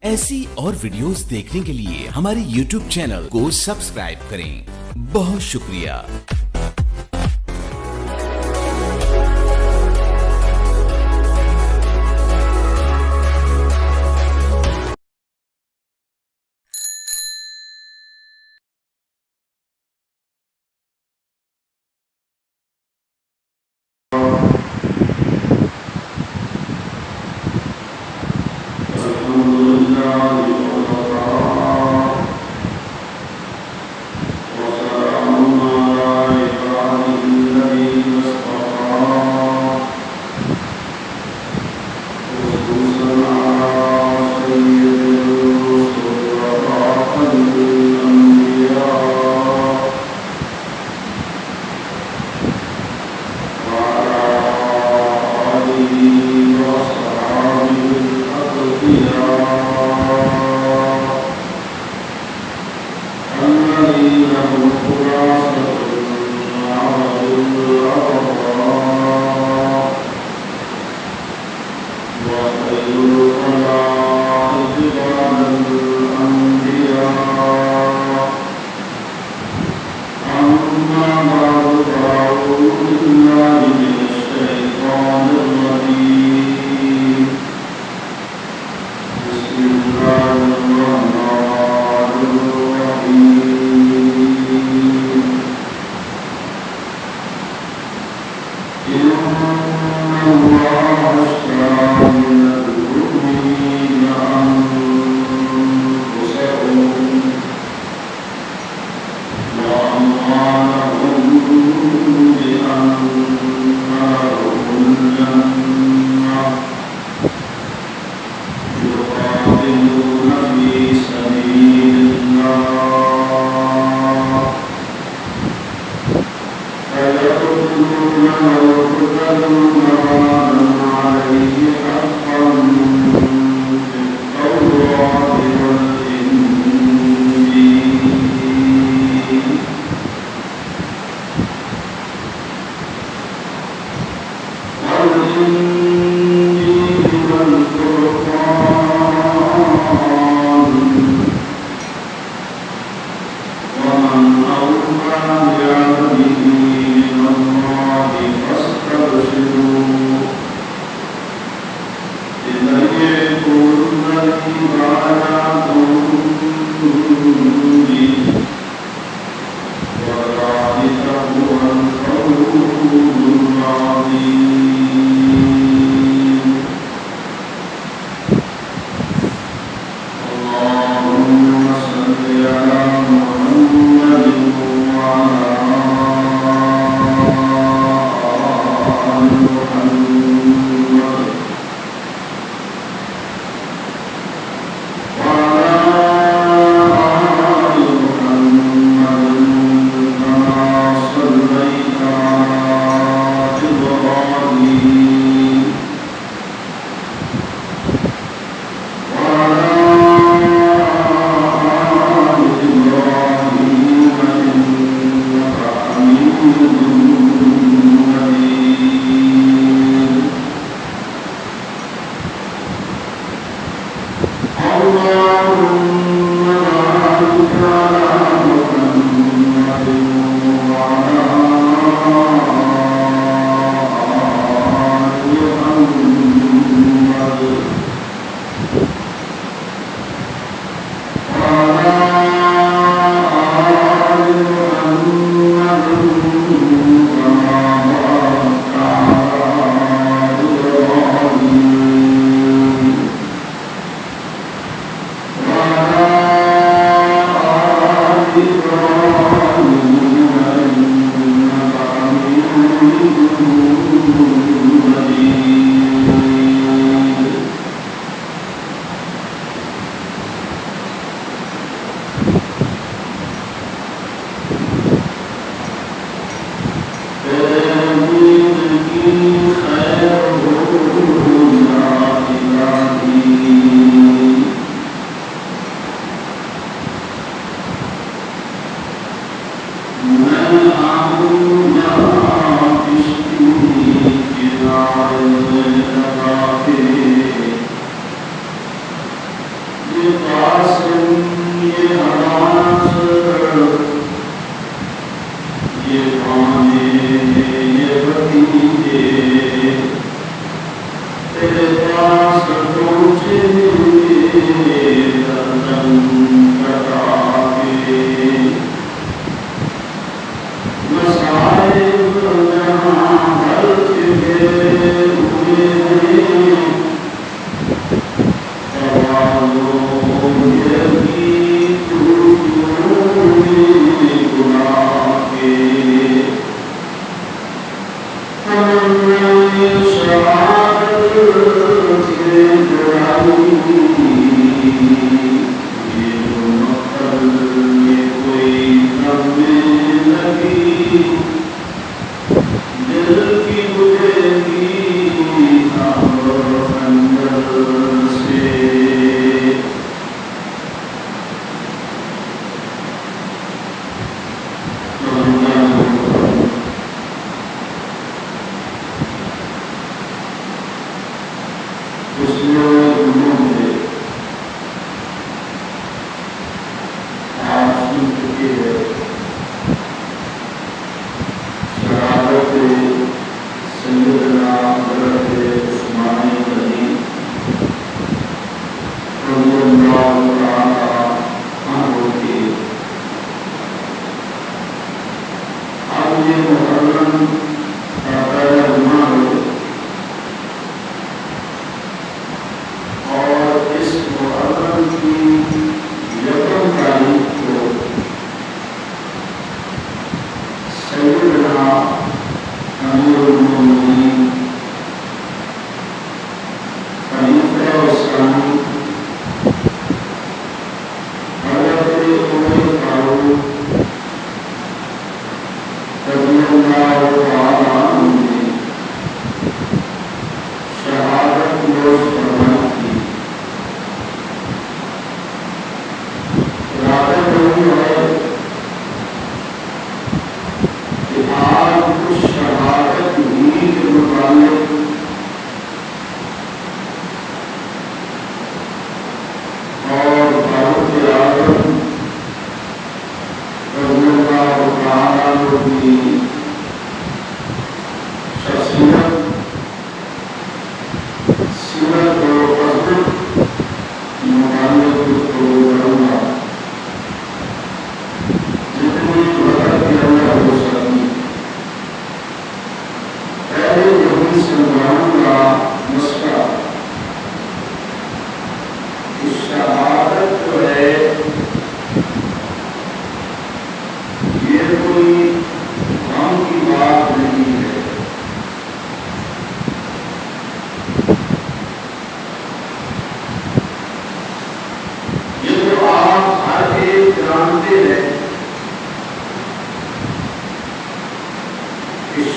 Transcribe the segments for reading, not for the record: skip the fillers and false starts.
ایسی اور ویڈیوز دیکھنے کے لیے ہماری YouTube چینل کو سبسکرائب کریں۔ بہت شکریہ۔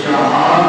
شہادت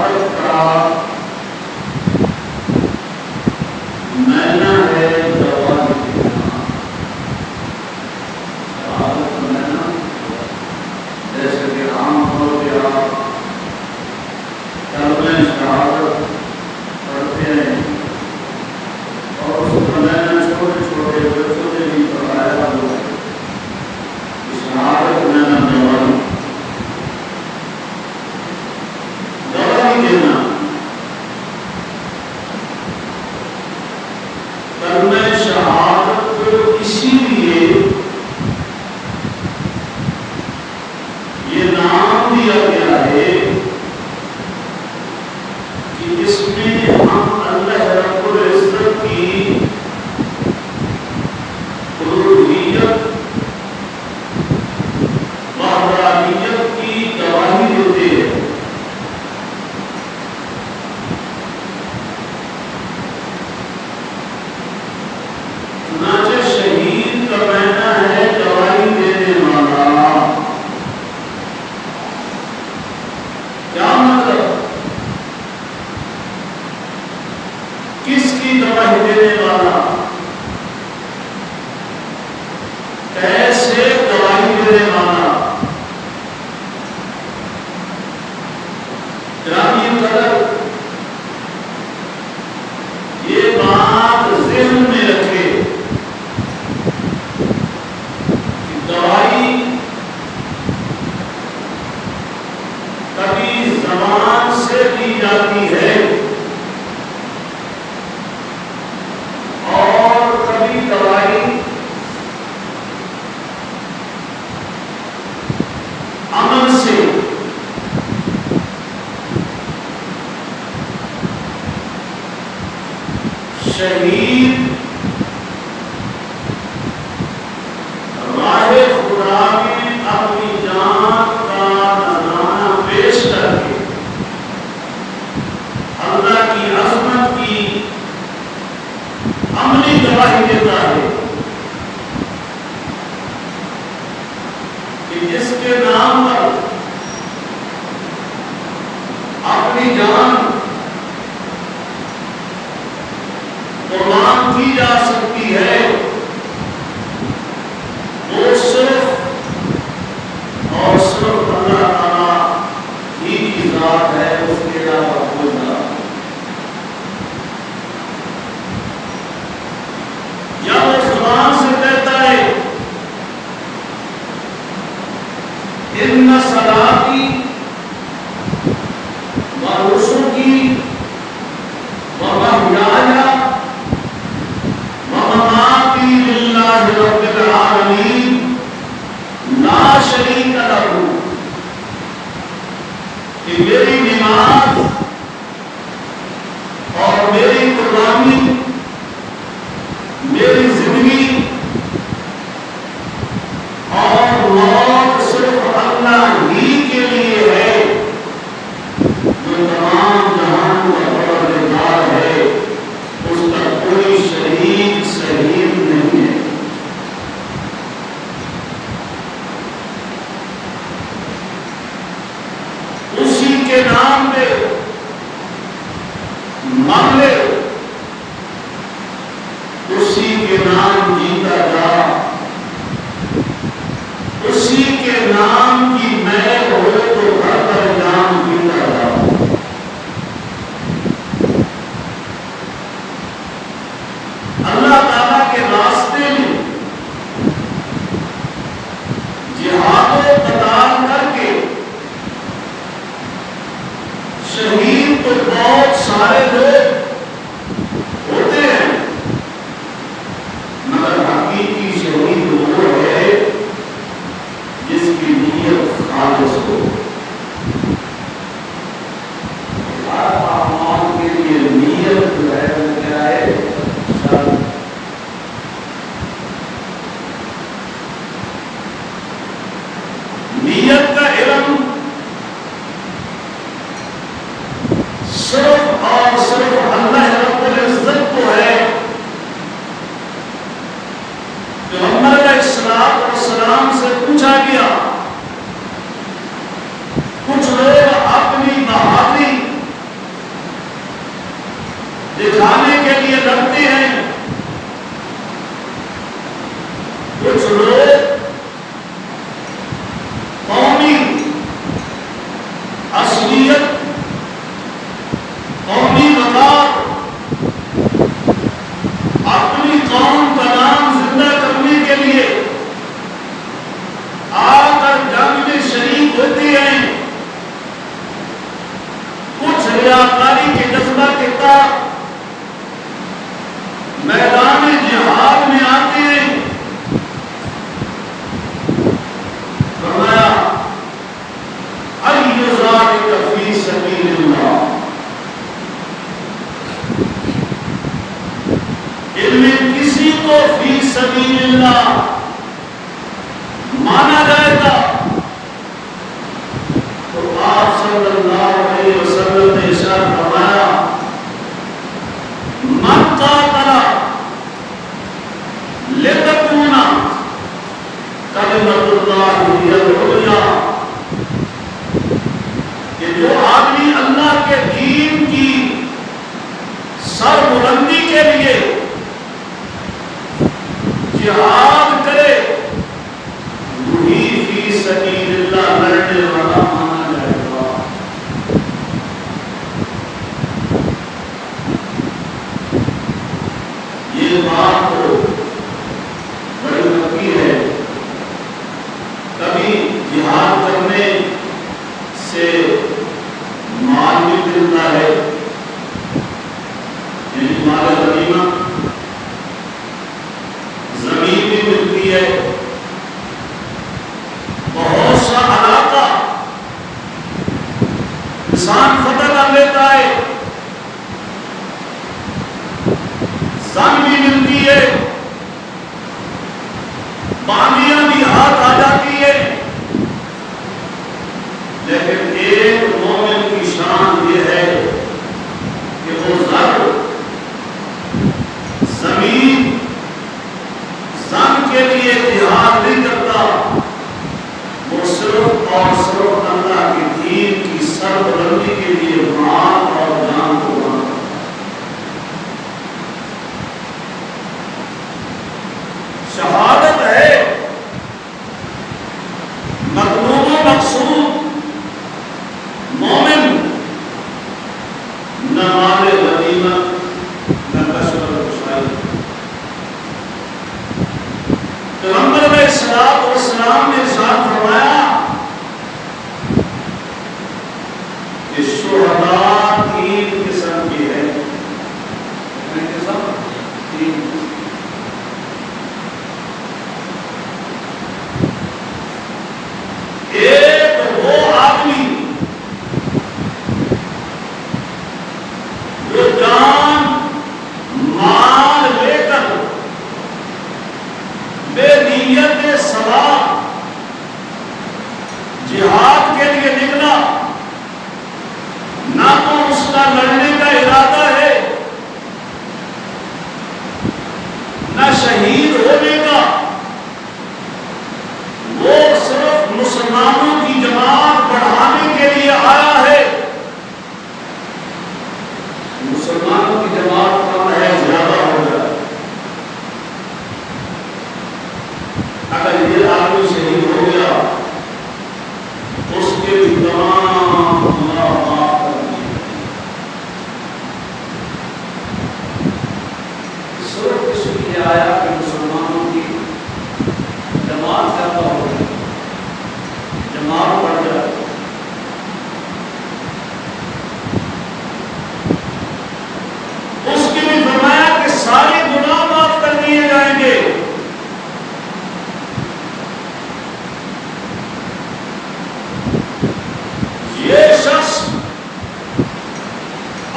گواہی امن سے شہید راہ خدا میں اپنی جان کا نذرانہ پیش کر کے اللہ کی عظمت کی عملی گواہی دیتا ہے کہ جس کے نام پر اپنی جان قربان کی جا سکتی ہے وہ صرف اور صرف اللہ تعالیٰ ہی کی ذات ہے، اس کے علاوہ کوئی ذات نہیں۔ جب وہ زبان سے کہتا ہے ان صلاتی و نسکی و محیای و مماتی للہ رب العالمین لا شریک لہ، کہ میری نماز اور میری قربانی، میری زندگی اور موت صرف اللہ ہی کے لیے ہے جو تمام جہان کا پروردگار ہے، اس کا کوئی شریک صحیح نہیں ہے۔ اسی کے نام پہ مر لے، اسی کے نام جیتا جا، اسی کے نام کی محل ہو تو گھر پر جام جیتا جا۔ اللہ تعالیٰ کے راستے میں جہاد و قتال کر کے شہید تو بہت سارے لوگ ہوتے ہیں، مگر حقیقی شہید وہ ہے جس کی نیت خالص ہو، ہر اعمال کے لیے نیت جو ہے وہ کیا ہے؟ نیت کا علم صرف اور صرف اللہ رب العزت کو ہے۔ پیغمبر علیہ السلام سے پوچھا گیا، کچھ لوگ اپنی بہادری دکھانے کے لیے لڑتے ہیں، کچھ لوگ قومی اصلیت، قومی وقار، اپنی قوم کا نام زندہ کرنے کے لیے آ کر جنگ میں شریک ہوتے ہیں، کچھ ریاکاری کے جذبہ کے تحت میدان جہاد میں آتے ہیں۔ فرمایا ای ذالک فی سبیل اللہ، ان میں کسی کو فی سبیل اللہ مانا جائے گا تو آپ صلی اللہ علیہ وسلم نے ارشاد فرمایا من قاتل لتکون کلمۃ اللہ ہی العلیٰ، کہ جو آدمی اللہ کے دین کی سر بلندی کے لیے جہاد کرے وہی فی سبیل اللہ لڑنے والا مانا جائے گا۔ یہ بات تو بڑی مکی ہے، کبھی جہاد کرنے سے مال بھی ملتا ہے، یعنی مال غنیمت، ملتی ہے، بہت سا علاقہ انسان فتح کر لیتا ہے، زن بھی ملتی ہے، باندیاں بھی ہاتھ آ جاتی ہے، لیکن ایک مومن کی شان یہ ہے کہ وہ زر زمین زن کے لیے جہاد نہیں کرتا، وہ صرف اور صرف اللہ کے دین کی سربلندی کے لیے مال اور جان کو مانتا۔ شہادت ہے مطلوب و مقصود، مومن نہ مال غنیمت نہ کسب کشائی۔ پیغمبر علیہ الصلوۃ والسلام نے ارشاد فرمایا کہ شہداء تین قسم کے ہیں۔ کتنے قسم؟ تین قسم۔ ایک وہ آدمی جو جان مال لے کر بے نیت ثواب جہاد کے لیے نکلا، نہ تو اس کا لڑنے کا ارادہ ہے نہ شہید ہونے کا، وہ صرف مسلمانوں کی جماعت بڑھانے کے لیے آیا ہے۔ مسلمانوں کی جماعت کم ہے، زیادہ ہو جائے۔ اگر یہ آدمی شہید ہو گیا، اس کے بھی تمام گناہ معاف کر دیے۔ صرف اس لیے آیا کہ مسلمانوں کی جماعت زیادہ ہو جائے، جماعت بڑھ جائے۔ اس کے بھی فرمایا کہ سارے گناہ معاف کر دیے جائیں گے۔ یہ شخص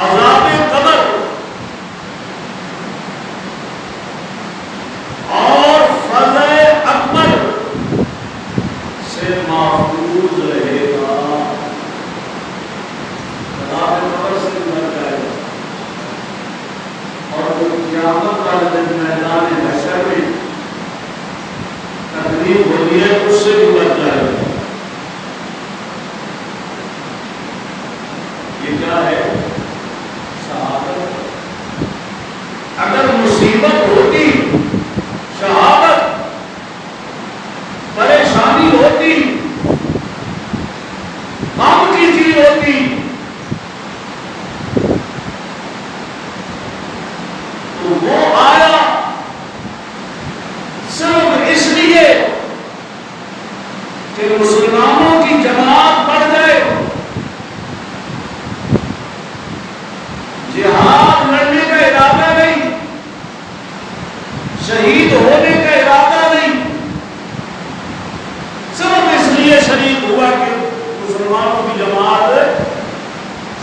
عذاب قبر اور فضح اکبر سے محفوظ رہے گا۔ عذاب قبر سے بچ جائے گا، اور قیامت والے دن میدان حشر میں تکلیف ہوتی ہے، اس سے بھی بچ جائے گا۔ یہ کیا ہے؟ شہادت۔ اگر مصیبت ہوتی، شہادت، پریشانی ہوتی، غم کی چیز ہوتی، تو وہ آیا صرف اس لیے کہ مسلمانوں کی جماعت بڑھ جائے، جہاد لڑنے کا ارادہ نہیں، شہید ہونے کا ارادہ نہیں، صرف اس لیے شریک ہوا کہ مسلمانوں کی جماعت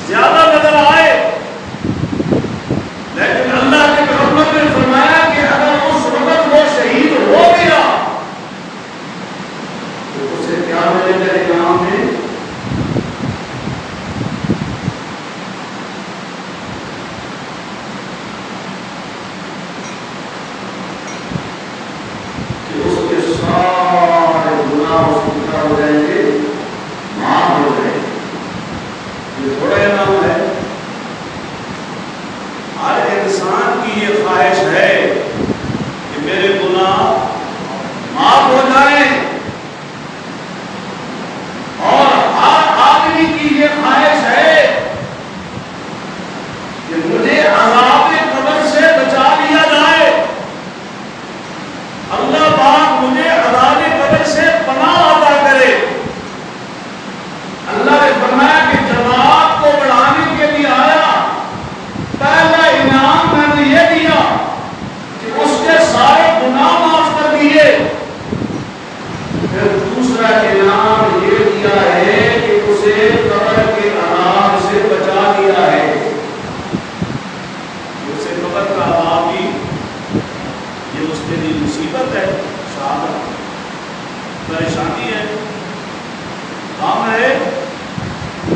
زیادہ نظر آئے۔ لیکن اللہ کے پیغمبر نے فرمایا کہ اگر اس وقت وہ شہید ہو گیا تو اسے کیا ملے گا انعام میں؟ کہ اس کے سارے گناہ اس کو کیا ہو جائیں گے؟ معاف ہو جائیں گے۔ یہ تھوڑا انعام ہے۔ ہر انسان کی یہ خواہش ہے کہ میرے گناہ معاف ہو جائیں، اور ہر آدمی کی یہ خواہش ہے کہ مجھے عذاب قبر سے بچا لیا جائے، اللہ پاک مجھے عذاب قبر سے پناہ عطا کرے۔ اللہ نے فرمایا کہ جماعت کو بڑھانے کے لیے آیا، پہلا انعام میں نے یہ دیا کہ اس کے سارے گناہ معاف کر دیے، مصیبت ہے، شہادت پریشانی ہے، غم ہے،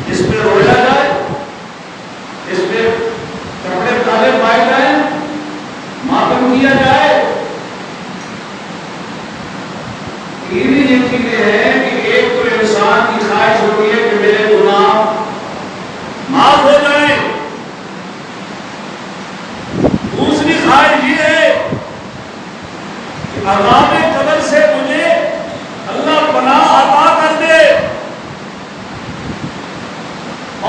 اس پہ رویا جائے، اس پہ کپڑے کالے پائے جائیں، ماتم کیا جائے. یہ چیزیں ہیں کہ ایک تو انسان کی خواہش ہوتی ہے کہ میرے گناہ معاف ہو جائیں، دوسری خواہش یہ ہے کہ عذاب قبر سے مجھے اللہ پناہ عطا کر دے،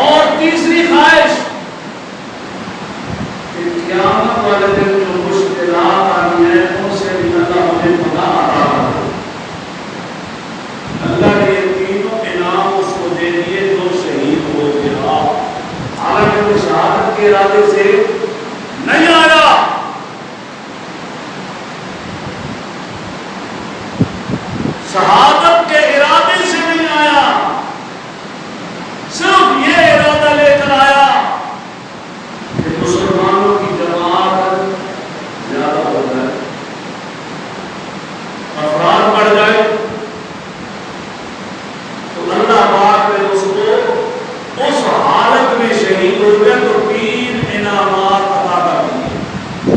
اور تیسری خواہش کہ قیامت والے دن جو مشکلات آنی ہیں ان سے بھی اللہ مجھے پناہ عطا کر دے. اللہ نے یہ تینوں انعام اس کو دے دیے جو شہید ہو گیا، حالانکہ وہ شہادت کے ارادے سے نہیں آیا. شہادت کے ارادے سے نہیں آیا، صرف یہ ارادہ لے کر آیا کہ مسلمانوں کی جماعت زیادہ ہو جائے، افراد بڑھ جائے. تو اللہ پاک نے اس کو اس حالت میں شہید ہو گیا تو 3 انعامات عطا کر دیے.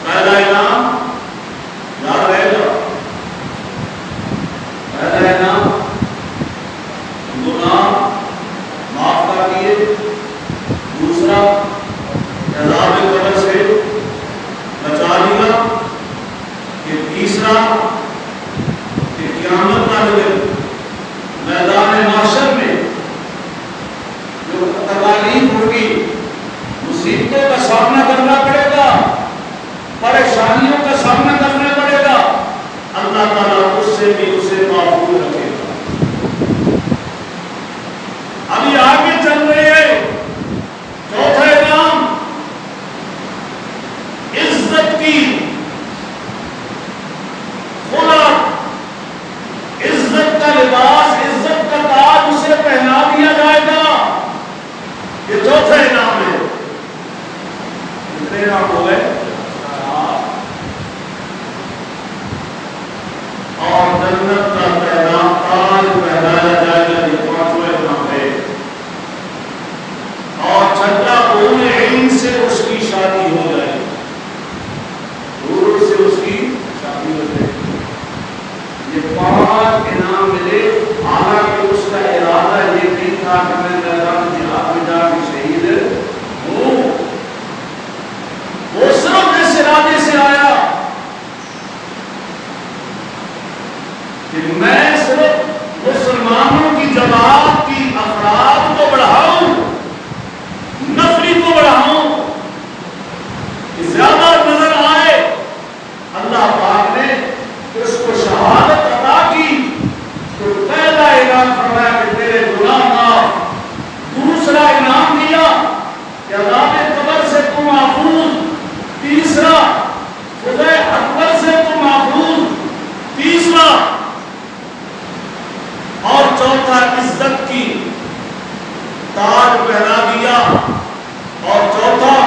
پہلا انعام یاد رہے گا، پہلا انعام گناہ معاف کر دیے، دوسرا عذاب قبر سے بچا لیا، یہ تیسرا کہ قیامت والے دن میدان محشر میں جو تکالیف ہوگی، مصیبتوں کا سامنا کرنا پڑے گا، پریشانیوں کا سامنا کرنا پڑے گا، اللہ تعالیٰ اس سے بھی اسے محفوظ رکھے گا. ابھی آگے چل رہے ہیں چوتھا انعام عزت کی خلق، عزت کا لباس، عزت کا تاج اسے پہنا دیا جائے گا. یہ چوتھا انعام ہے. کتنے انعام ہو گئے؟ اور جنت کا پہنا تاج پہنایا جائے گا. یہ پانچواں انعام ہے. اور چھٹا حور عین سے اس کی شادی ہو جائے گی، حور سے اس کی شادی ہو جائے گی. یہ 5 انعام ملے. حالانکہ اس کا ارادہ یہ نہیں تھا کہ میں میدان جہاد میں جا کے شہید ہوں، وہ صرف اس ارادے سے آیا کہ میں صرف مسلمانوں کی جماعت کی افراد کو بڑھاؤں، نفری کو بڑھاؤں، کہ زیادہ نظر آئے. اللہ پاک نے اس کو شہادت عطا کی تو پہلا انعام فرمایا کہ تیرے گناہ معاف، دوسرا انعام دیا کہ عذاب قبر سے تو محفوظ، تیسرا فضح اکبر سے تو محفوظ، تیسرا اور چوتھا عزت کی تاج پہنا دیا، اور چوتھا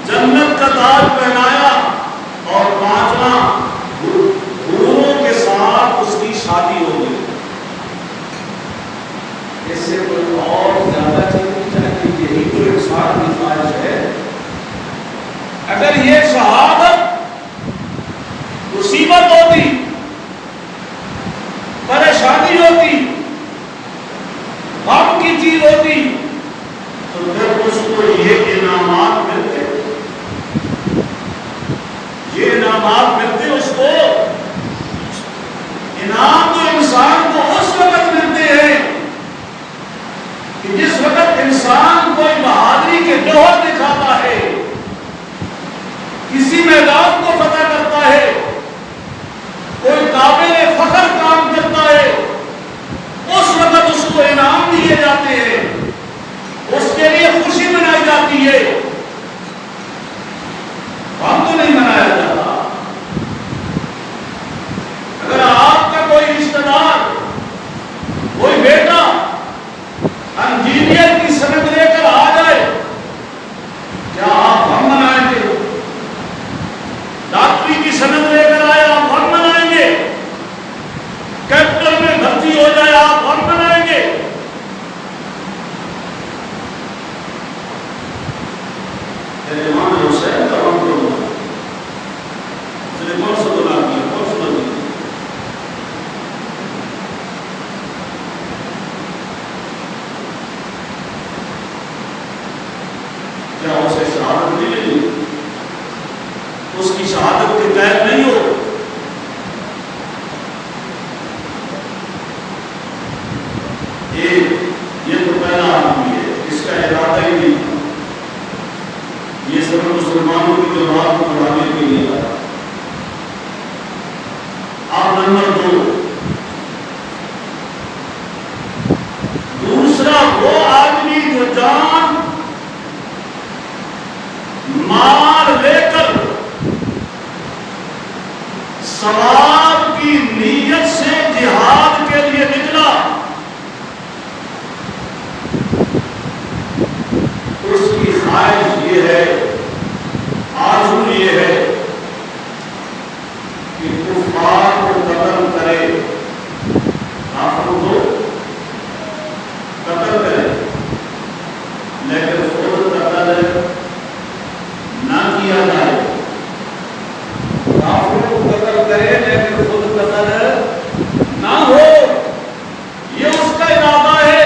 جنت کا تاج پہنایا، اور پانچواں حوروں کے ساتھ اس کی شادی ہو گئی. اس سے کوئی اور زیادہ چیز نہیں چاہیے. یہی تو انسان کی خواہش ہے. اگر یہ شہادت مصیبت ہوتی، پریشانی ہوتی، غم کی چیز ہوتی تو پھر اس کو یہ انعامات ملتے، یہ انعامات ملتے. اس کو انعام تو انسان کو اس وقت ملتے ہیں کہ جس وقت انسان کوئی بہادری کے جوہر دکھاتا ہے، کسی میدان کو فتح کرتا ہے، ثواب کی نیت سے جہاد کے لیے نکلا، اس کی خواہش یہ ہے، آرزو یہ ہے کہ کفار کو قتل کرے، کافروں کو قتل کرے، لیکن خود قتل نہ کیا جائے، کافروں کو قتل کرے لیکن خود قتل نہ ہو، یہ اس کا ارادہ ہے۔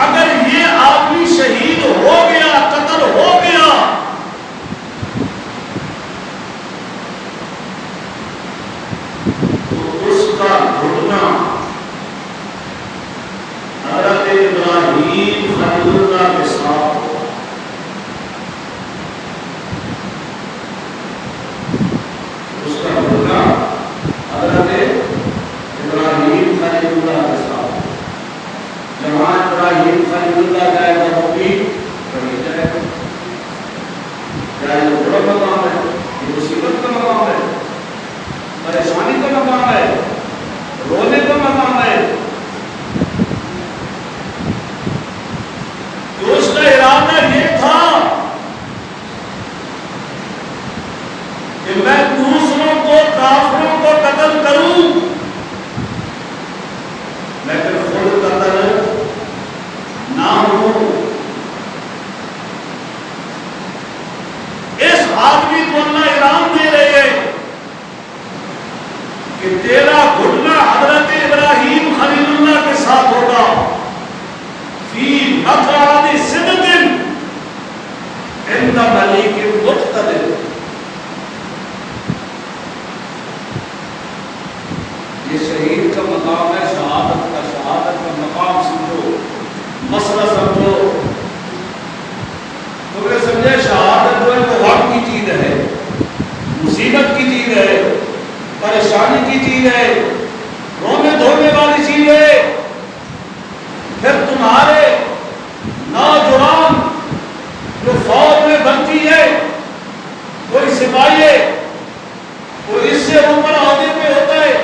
اگر یہ آدمی شہید ہو گیا، قتل ہو گیا، تو اس کا گھٹنا حضرت ابراہیم خلیل اللہ کے ساتھ ہوگا، اس کا گھٹنا حضرت ابراہیم خلیل اللہ کے ساتھ ہوگا۔ جہاں ابراہیم خلیل اللہ جائے گا وہ بھی وہیں جائے گا، کیا یہ بڑا مقام ہے؟ یہ مصیبت کا مقام ہے، پریشانی کا مقام ہے، رونے کا مقام ہے۔ تو اس کا ارادہ یہ تھا کہ میں دوسروں کو، کافروں کو قتل کروں، لیکن خود قتل نہ ہو۔ اس آدمی کو اللہ انعام دے رہے ہیں کہ تیرا گھٹنا حضرت ابراہیم خلیل اللہ کے ساتھ ہوگا، فی مقعد صدق عند ملیک مقتدر۔ یہ شہید کا مقام ہے، شہادت کا مقام سمجھو، مسئلہ سمجھو۔ تو میں سمجھے شہادت جو ہے وہ وقت کی چیز ہے، مصیبت کی چیز ہے، پریشانی کی چیز ہے، رونے دھونے والی چیز ہے۔ پھر تمہارے نوجوان جو فوج میں بھرتی ہے، کوئی سپاہی ہے، کوئی اس سے اوپر عہدے پہ ہوتا ہے،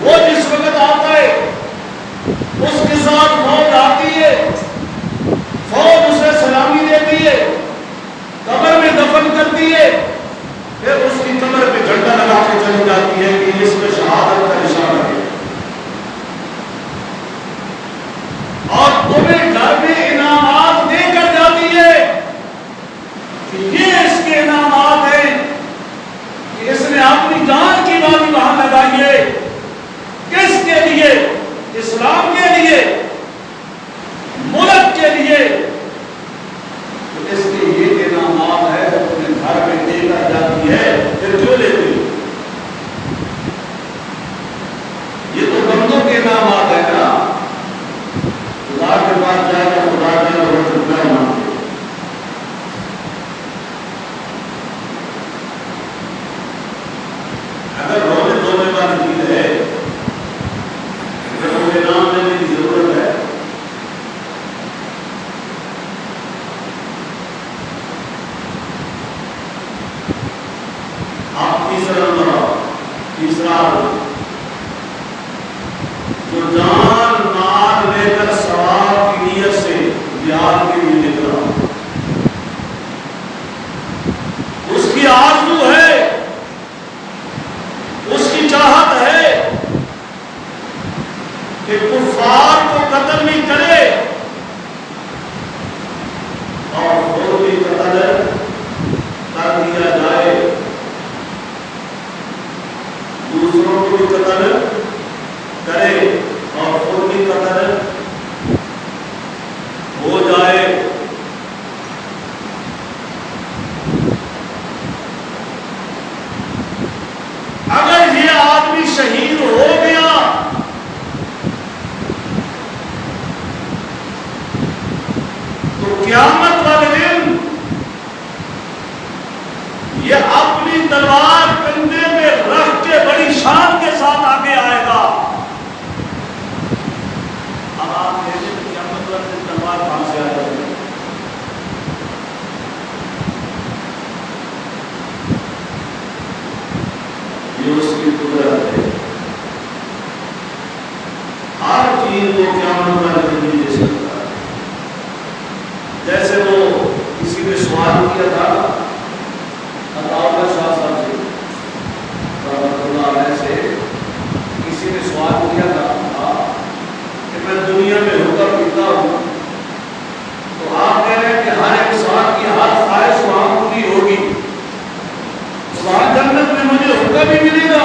وہ جس وقت آتا ہے اس کے ساتھ فوج آتی ہے، فوج اسے سلامی دیتی ہے، قبر میں دفن کرتی ہے، پھر اس کی قبر پہ جھنڈا لگا کے چلی جاتی ہے کہ اس میں شہادت کا نشان ہے، اور تمہیں گھر میں انعامات دے کر جاتی ہے کہ یہ اس کے انعامات ہیں کہ اس نے اپنی جان کی بازی وہاں لگائی ہے۔ کس کے لیے؟ اسلام کے لیے، ملک کے لیے۔ تو اس کے یہ انعامات ہے جو تمہیں گھر میں دے کر جاتی ہے، پھر کیوں لیتی؟ یہ تو بندوں کے انعامات ہے نا، خدا کے پاس جائے گا، خدا کے روز روپیہ مانگے۔ اگر رونے دھونے والی چیز ہے، اگر وہ انعام لینے کی ضرورت ہے، آپ تیسرا جو جان مال لے کر ثواب کی نیت سے جہاد کے لیے نکلا، اس کی آرزو ہے، اس کی چاہت ہے کہ کفار کو قتل بھی کرے اور خود بھی قتل کر دیا جائے، دوسروں کو بھی قتل کرے اور خود بھی قتل ہو جائے۔ اگر یہ آدمی شہید ہو گیا تو قیامت والے دن یہ اپنی تلوار کندھے میں رکھ کے بڑی شان کے ساتھ آگے آئے گا وہ قیامت والے دن نہیں دے سکتا. جیسے وہ کسی نے سوال کیا تھا عطاءاللہ شاہ صاحب سے رحمۃ اللہ علیہ سے، کسی نے سوال کیا تھا کہ میں دنیا میں ہوتا پیتا ہوں تو آپ کہہ رہے ہیں کہ ہر انسان کی ہر خواہش وہاں پوری ہوگی، وہاں جنت میں مجھے ہوتا بھی ملے گا.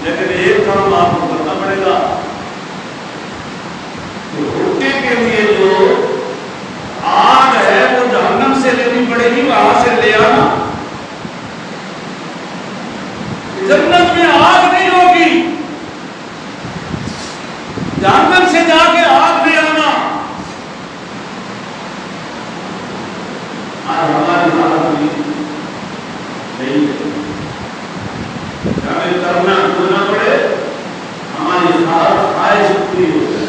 لیکن ایک کام آپ کو کرنا پڑے گا کہ حکے کے لیے جو آگ ہے وہ جہنم سے لینی پڑے گی، وہاں سے لے آنا. جنت میں آگ نہیں ہوگی، جہنم سے جا کے آگ لے آنا. آج ہماری حالت نہیں ہے، ہمیں کرنا پڑے، ہماری ہر خواہش پوری ہو جائے،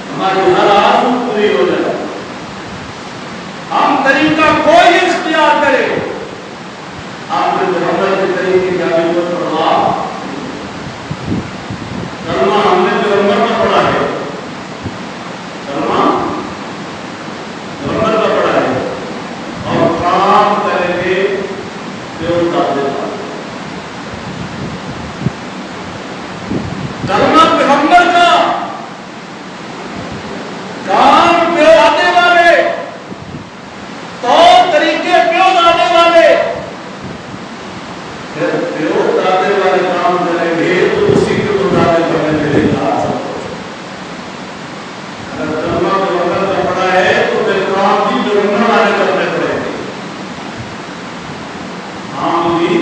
ہماری ہر آرزو پوری ہو جائے، ہم طریقہ کوئی اختیار کرے. آپ نے پیغمبر کے طریقے کی ابھی پر پڑھا، کلمہ ہم نے پیغمبر کا پڑھا ہے، کلمہ پیغمبر کا پڑھا ہے، اور کام کریں گے پیغمبر کا. کلمہ پیغمبر کا، کام پیو آنے والے، طور طریقے پیو آنے والے. پھر پیو دانے والے کام کریں گے تو اسی کے مطابق ہمیں ملے گا. اگر کلمہ پیغمبر کا پڑھا ہے تو پھر کام بھی پیغمبر والے کرنے پڑیں گے. ہم بھی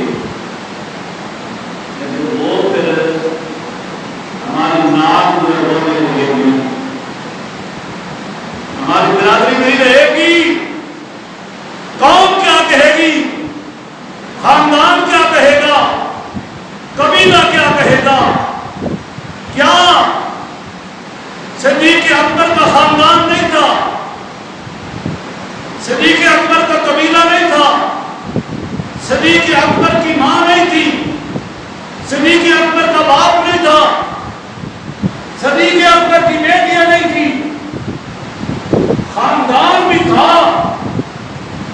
لیکن وہ پھر ہماری نام جو ہونے لگے گی، ہماری برادری نہیں رہے گی. قوم کیا کہے گی، خاندان کیا کہے گا، قبیلہ کیا کہے گا. کیا صدیق اکبر کا خاندان نہیں تھا، صدیق اکبر کا قبیلہ نہیں تھا، صدیق اکبر کی ماں نہیں تھی، صدیق اکبر کا باپ نہیں تھا، صدیق اکبر کی بیٹیاں نہیں تھی، خاندان بھی تھا،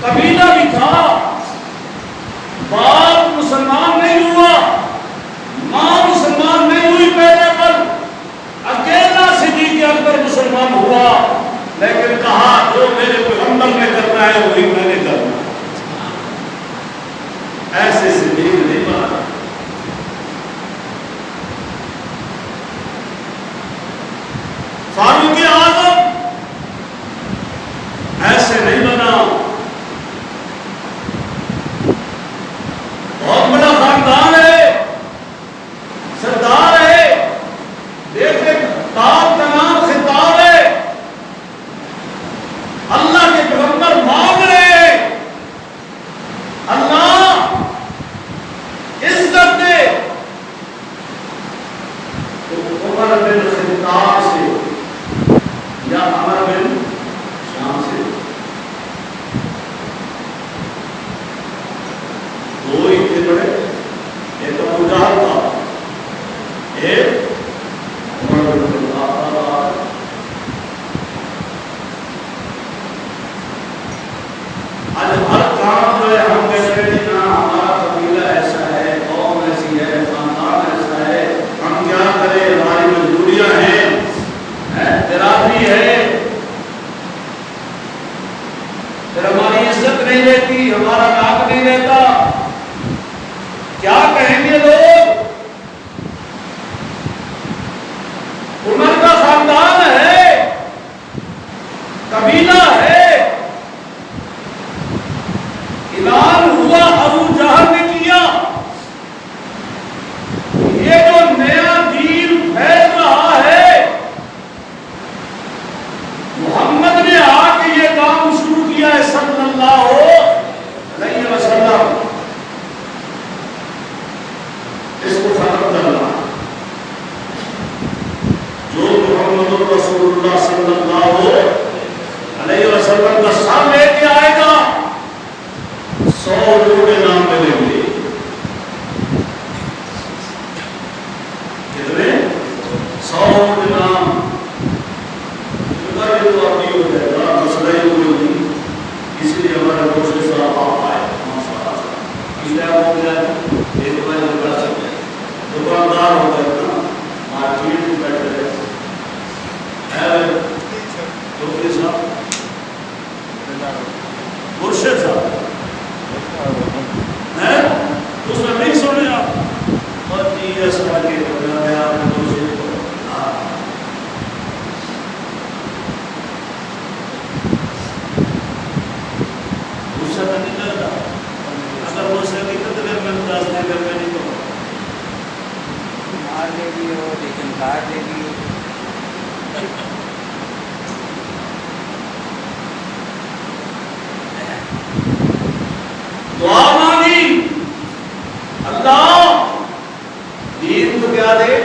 قبیلہ بھی تھا. باپ مسلمان نہیں ہوا، ماں مسلمان نہیں ہوئی پہلے پر، اکیلا صدیق اکبر مسلمان ہوا. لیکن کہا جو میرے پیغمبر نے کرنا ہے وہی میں نے کرنا. ایسے صدیق نہیں بنا. فاروق اعظم ایسے نہیں بنا. بہت بڑا خاندان ہے، سردار ہے، دیکھے تاج کا نام خطاب ہے. اللہ کے پیغمبر مانگ رہے، اللہ عزت دے. تو عمر بن خطاب سے یا عمر بن شام سے دو ہی تھے بڑے، ایک ابو جہل تھا، ایک عمر بن خطاب تھا. آج ہر کام جو ہے ہم کہتے ہیں کہ ہمارا قبیلہ ایسا ہے، قوم ایسی ہے، خاندان ایسا ہے، ہم کیا کریں، ہماری مجبوریاں ہیں، برادری ہے، پھر ہماری عزت نہیں رہتی، ہمارا نام نہیں رہتا. کیا کہیں گے لوگ؟ عمر کا خاندان ہے، قبیلہ ہے، اعلان ہوا ابو جہل نے کیا. یہ جو نیا دین پھیل رہا ہے، محمد نے آ کے یہ کام شروع کیا ہے صلی اللہ علیہ وسلم. جو محمد رسول اللہ صلی اللہ علیہ وسلم کا سر لے کے آئے گا 100 جوڑے نام ملیں گے. کتنے؟ 100 نام. یہ تو ابھی ہو جائے گا، مسئلہ ہی کوئی نہیں. اس لیے ہمارے دوست صاحب آپ آئے اس لیے ہو گیا ایک بار کر سکتے ہیں. دکاندار ہوتا ہے نا، مارکیٹ میں بیٹھ رہے ہیں ڈوکری صاحب، مرشد صاحب ہے اس میں نہیں سنے آپ اور جی ایس آر کے میں آپ نے مرشد کو غصہ نہیں کرتا. اگر وہ سے دقت اگر میں اداس نہیں کر میں نہیں تو مار لے گی ہو لیکن کاٹ لے گی. دعا مانگی اللہ دین کو کیا دے،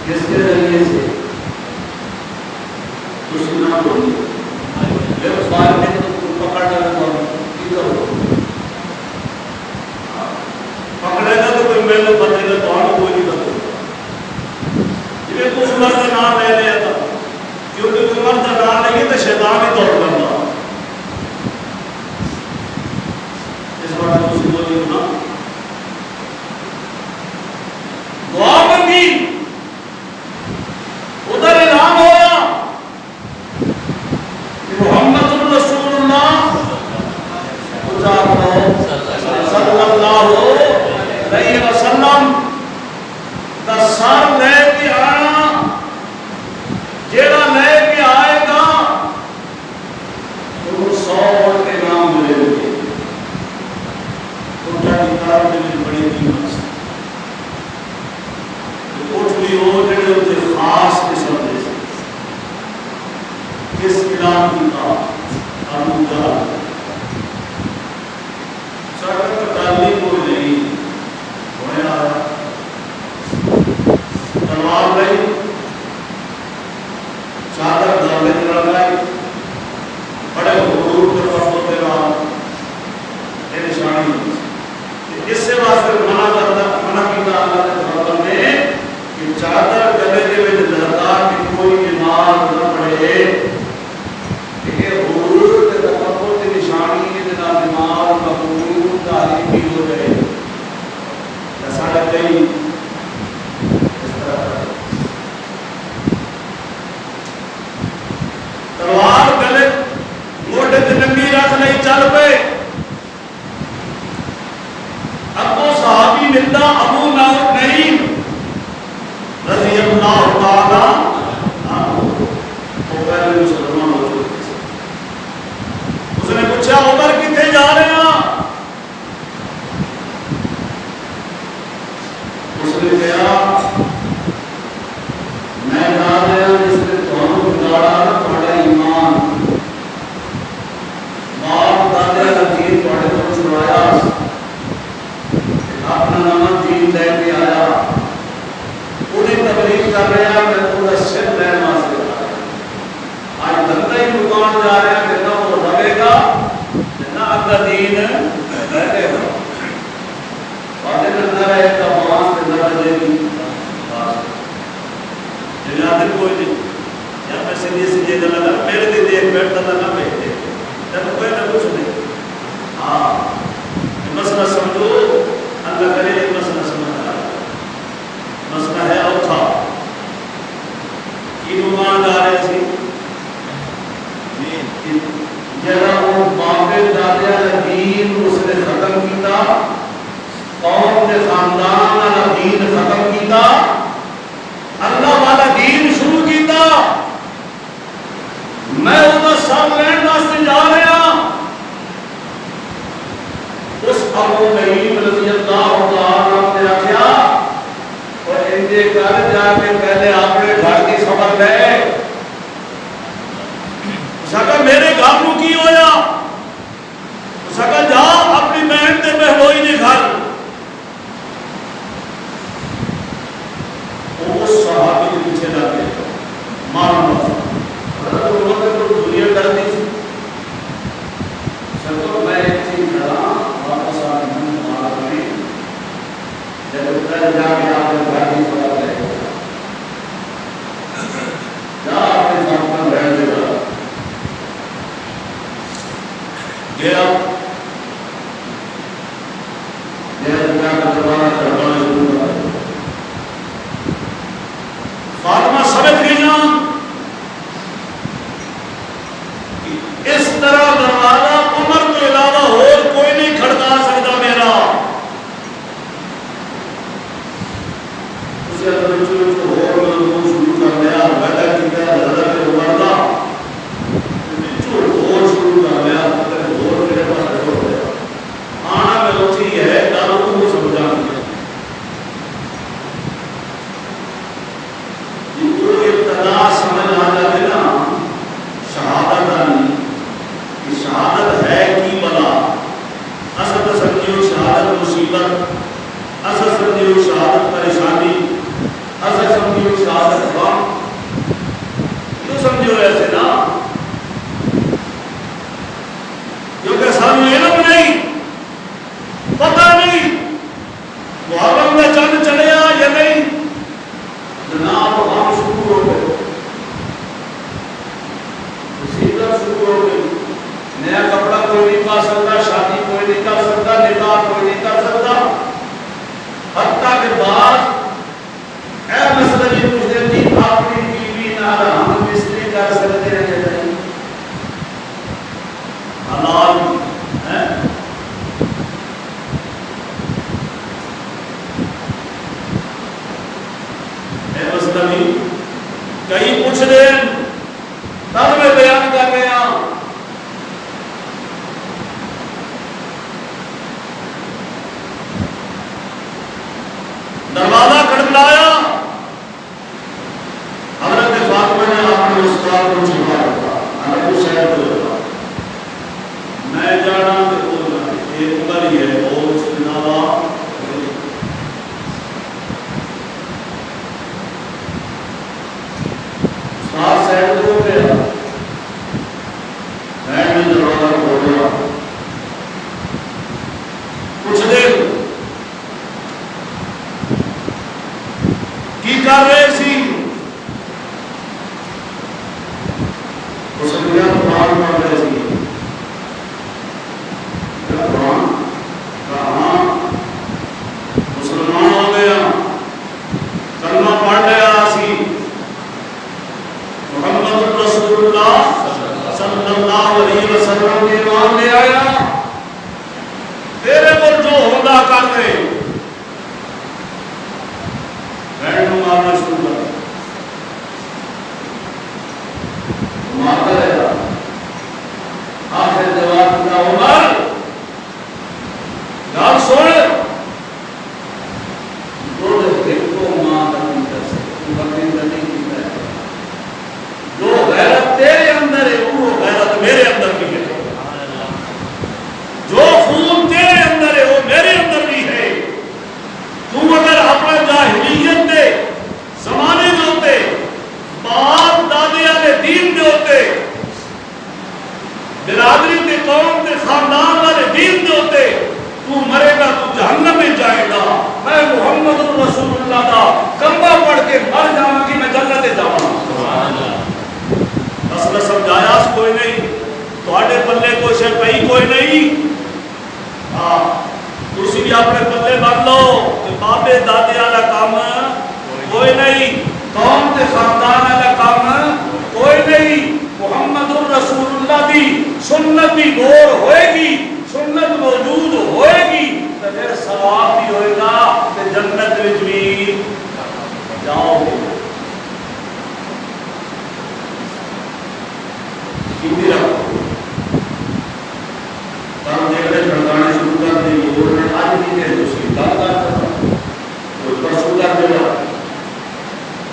جس کے ذریعے سے کچھ نہ بولی اس بارے میں تو پکڑ پکڑے گا تو کوئی میرے بندے کا تو ہم کوئی نہیں کرتا. جی کچھ مرد نام لے لیا تھا کیونکہ کوئی مرد نام لے گی تو شیطان ہی توڑ کرتا. اس بات کو بولی ہونا دعا مانگی ادھر اعلان ہوا کہ محمد رسول اللہ صلی اللہ علیہ وسلم کا سر لے کے آنا، جیڑا لے کے آئے گا تو 100 کے نام ملے گے. بڑی قیمت کوٹلی ہو جڑے ہوتے خاص قسم دے کس علاقے کا ابو جہل سڑک ڈالی کوئی نہیں ہویا تلوار نہیں چادر دھاگے لگائی بڑے غرور کے وقتوں کے بعد یہ نشانی اس سے واسطے منع کیتا اللہ کے فرمان نے کہ چادر گلے کے وچ لگا کہ کوئی نماز نہ پڑھے. یہ غرور تے تکبر کی نشانی ہے کہ نماز مقبول تعلیم بھی ہو جائے. ساڈے کئی اس طرح تلوار گلے موٹے تے ننگی رکھ نہیں چل پے. ابو صحابی ملتا ابو نعیم رضی اللہ تعالی وہ پہلے مسلمان ہو چکے. اس نے پوچھا عمر کتنے جا رہے ہیں؟ اس نے کہا میں جا رہا ہوں جس نے تمہیں بگاڑا نا تمہارا ایمان، باپ دادے کا دین تمہارے کو چھڑایا، اپنا نام دین لے کے آیا، پوری تبلیغ کر رہا، میں پورا سر لین واسطے آ رہا. آج دھندا ہی دکان جا رہا کہ نہ وہ رہے گا نہ اگلا دین رہے گا. اور نہ رہے گا باس نہ رہے گی جناب کوئی نہیں. یا میں سیدھی سیدھی گل میرے دل ایک بیٹھتا تھا نہ بیٹھے جب کوئی نہ کچھ نہیں. ہاں مسئلہ سمجھو، اللہ کرے ایک مسئلہ سمجھ آئے. مسئلہ ہے اوکھا کی نمان آ رہے تھے جہاں وہ باپے دادے دین اس نے ختم کیتا، قوم نے خاندان والا دین ختم کیتا، اللہ والا دین شروع کیتا. میں اس سب لین واسطے جا رہا. اس ابو نعیم رضی اللہ تعالیٰ نے آخیا اور ان کے گھر جا کے پہلے اپنے گھر کی خبر لے. سکا میرے گھر نو کی ہویا؟ سکا جا اپنی بہن تے بہنوئی نے گھر. اس اس کے اندر جو اور شروع کر دیا وعدہ کیا حضرت عمر کا اور شروع کر دیا اور میرے پاس ہو گیا آنا میں اٹھی ہے داروں کو سمجھانا ابتدا سمجھ آ جائے نا شہادت نہیں کہ شہادت ہے کی بلا اصل سمجھو شہادت مصیبت اصل سمجھو شہادت پریشانی اصل سمجھو شہادت غم کیوں سمجھو ایسے نا کیونکہ سامنے علم نہیں پتہ نہیں محرم میں چند چڑھیا یا نہیں جناب ہم شروع ہو گئے مصیبت شروع ہو گئی نیا کپڑا کوئی نہیں پا سکتا شادی کوئی نہیں کر سکتا نکاح کوئی نہیں کر سکتا حتیٰ کے بعد اے مسئلہ یہ پوچھ دیتی اپنی بیوی نہ ہم اس لیے کر سکتے ہیں یا نہیں حلال ہے کہیں پوچھ دیں تب میں بیان کر رہے ہیں دروازہ کھٹکھٹایا حضرت فاطمہ نے اپنے استاد کو چھپا رکھا حضرت شہر کو رکھا میں جانا کہ یہ عمر ہی ہے اور اس کے علاوہ سیڈ ہو گیا میں بھی دروازہ کھول دیا کچھ دیر کی کر رہے سی مسلمان قرآن پڑھ رہے سی قرآن کہاں مسلمان ہو گیا کلمہ پڑھ لیا سی محمد رسول اللہ صلی اللہ علیہ وسلم کے ایمان لے آیا تیرے کو جو ہوگا کر دے بینڈ مارنا شروع کر مارتا رہا آخر جواب کا عمر گال سن دو دیکھو ماں نہیں کر سکتی بکری نہیں کی ہے جو غیرت تیرے اندر ہے وہ غیرت میرے اندر بھی ہے جو خون تیرے اندر ہے وہ میرے اندر بھی ہے تو اگر اپنا جاہلیت دے زمانے دے ہوتے باپ دادے والے دین دے ہوتے برادری کے قوم کے خاندان والے دین دے ہوتے تو مرے گا تو جہنم میں جائے گا میں محمد رسول اللہ کا کلمہ پڑھ کے مر جاؤں گی میں جنت جاؤں سبحان اللہ مسئلہ سمجھایا کوئی نہیں تھوڑے پلے کوئی شے پئی کوئی نہیں ہاں تسی بھی اپنے پلے بن لو کہ بابے دادے والا کام کوئی نہیں قوم تے خاندان والا کام کوئی نہیں محمد الرسول اللہ دی سنت بھی نور ہوئے گی سنت موجود ہوئے گی تو پھر ثواب بھی ہوئے گا تے جنت وچ بھی جاؤ گے کتنی رکھو کام دیکھنے چھڑکانے شروع کر دیں گے اور میں آج بھی دے دوسری کام کرتا کوئی پرسوں کر دے گا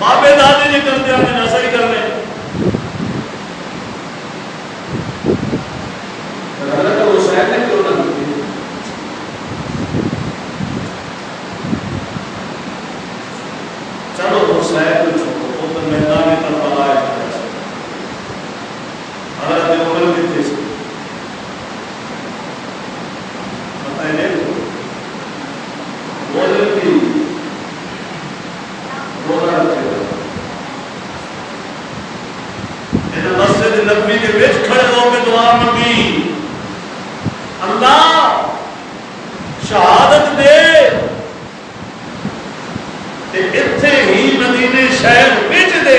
بابے دادے نہیں کرتے ہمیں نسل کرنے حضرت حسین نے کیوں نہ کی چلو حسین کو چھوڑو وہ تو میدان کربلا ہے حضرت عمر بھی تھے پتہ نہیں بولے کی روزہ رکھے گا مسجد نبوی کے وچ کھڑے ہو کے دعا مانگی اللہ شہادت دے تے اتھے ہی مدینے شہر وچ دے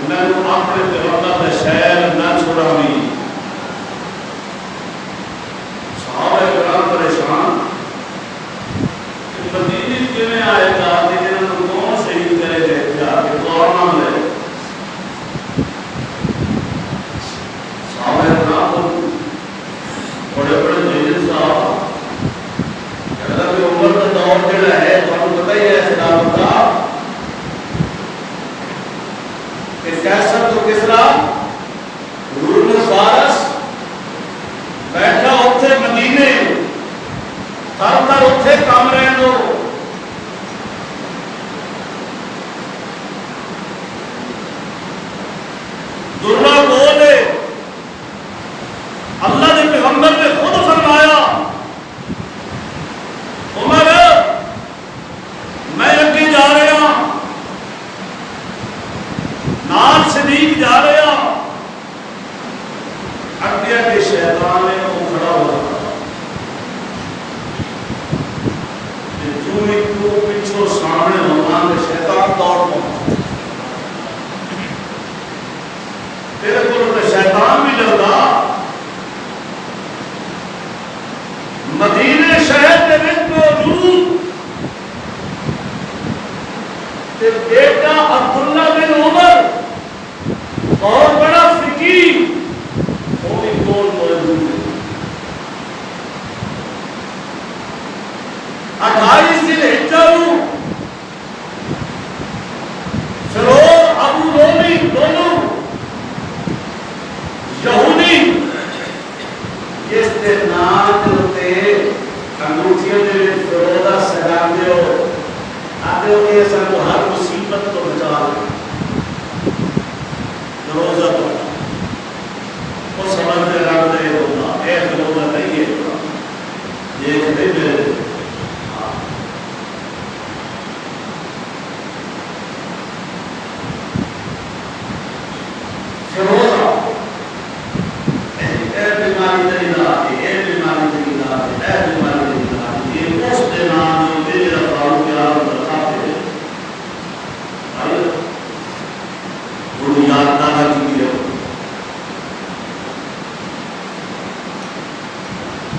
میں اپنے پیغمبر دے شہر نہ چھوڑاوی صحابہ کرام پریشان مدینے کیویں آئے گا کہ جنہاں کو کون شہید کرے گا کیا کہ دور نام لے صحابہ کرام بڑے بڑے جلیل صاحب اگر کہ عمر کا دور جڑا ہے تو آپ کو پتہ ہی ہے خلافت کا کہ کیسر تو کسرا روم فارس بیٹھا اتھے مدینے تھر تھر اتھے کام رہن دو درہ بولے اللہ نے پیغمبر نے خود فرمایا عمر میں اگے جا رہا نال صدیق جا رہا اگے کے شیطان نے وہ کھڑا ہو رہا جو ایک کو پچھو سامنے ہونا کہ شیطان دوڑ پہنچ تیرے کو شیطان بھی ڈردا مدینے شہر کے وچ موجود تے بیٹا عبداللہ بن عمر بہت بڑا فقیہ وہ بھی کول موجود ہے 28 ذی الحجہ فیروز ابو رومی دونوں یہودی جس کے نام ہوتے انگوٹھیوں نے فیروزہ سلام دیو آتے ہو یہ سب ہر مصیبت کو بچا لیں فیروزہ تو وہ سمجھتے رکھ دے ہوگا اے فیروزہ نہیں ہے یہ کہتے میرے فیروزہ اے بیماری تری آتی اے بیماری تری آتی اے بیماری تری آتی یہ اس کے نام جو میرے رفاؤ کے آرام بتاتے ہیں آئیے وہ یاد دانا کی ہے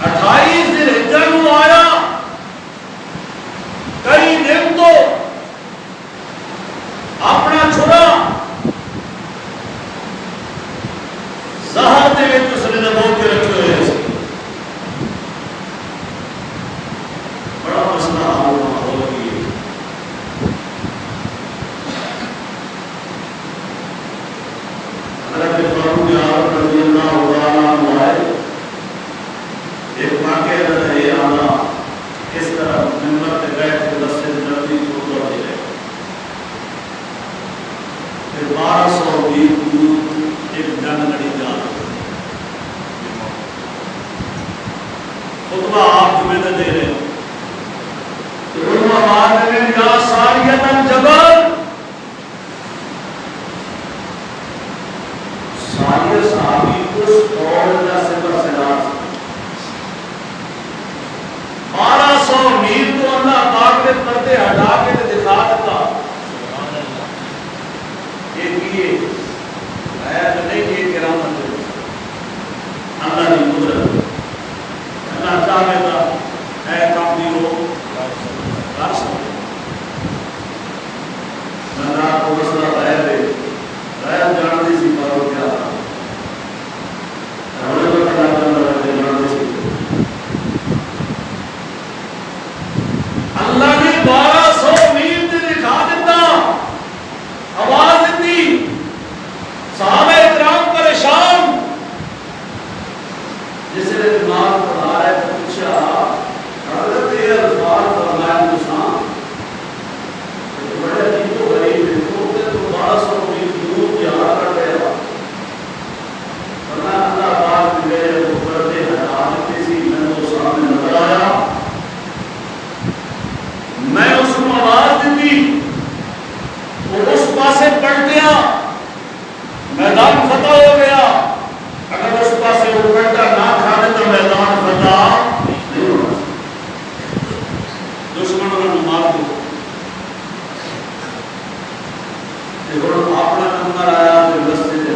28 ذی الحجہ کو آیا کئی دن تو اپنا چھوڑا زہر دے وچ اس نے دبو کے رکھے ہوئے سی بڑا مسئلہ ہو گئی حضرت فاروق اعظم رضی اللہ تعالی عنہ آئے ایک واقعہ ہے آنا اس طرح منبر پہ بیٹھ کے مسجد نبوی کو توڑ دے رہے پھر 1200 میل دور ایک جنگ لڑی جا خطبہ آپ جمعہ دے رہے ہو تو آواز میں یا ساریت الجبل ساریت صحابی اس دور کا سفر سلام 1200 میل تو اللہ پاک نے پردے ہٹا کے دکھا دیتا یہ کیے نہیں یہ کرامت ہے اللہ کی قدرت اللہ چاہے گا اے کام بھی ہو کر سکتے میں آپ کو مسئلہ غیر جانتی سی پارو کیا ہمیں تو پتا کرنا جانتی سی اللہ نے 1200 میل سے دکھا دیتا آواز دیتی صحابہ اکرام پریشان جس نے دماغ پڑھا ہے پوچھا حضرت یہ الفاظ فرمائے مسلمان بڑے عجیب و غریب ہیں تو 1200 میل دور جا کر گیا ورنہ اللہ پاک میرے وہ پردے ہٹا دیتے سی میں وہ سامنے نظر آیا میں اس کو آواز دیتی وہ اس پاسے پڑھ گیا میدان فتح ہو گیا اگر اس پاسے وہ پلٹا نہ کھا دے تو میدان فتح نہیں ہوگا دشمنوں نے مار دیا اپنا نمبر آیا تو مسجد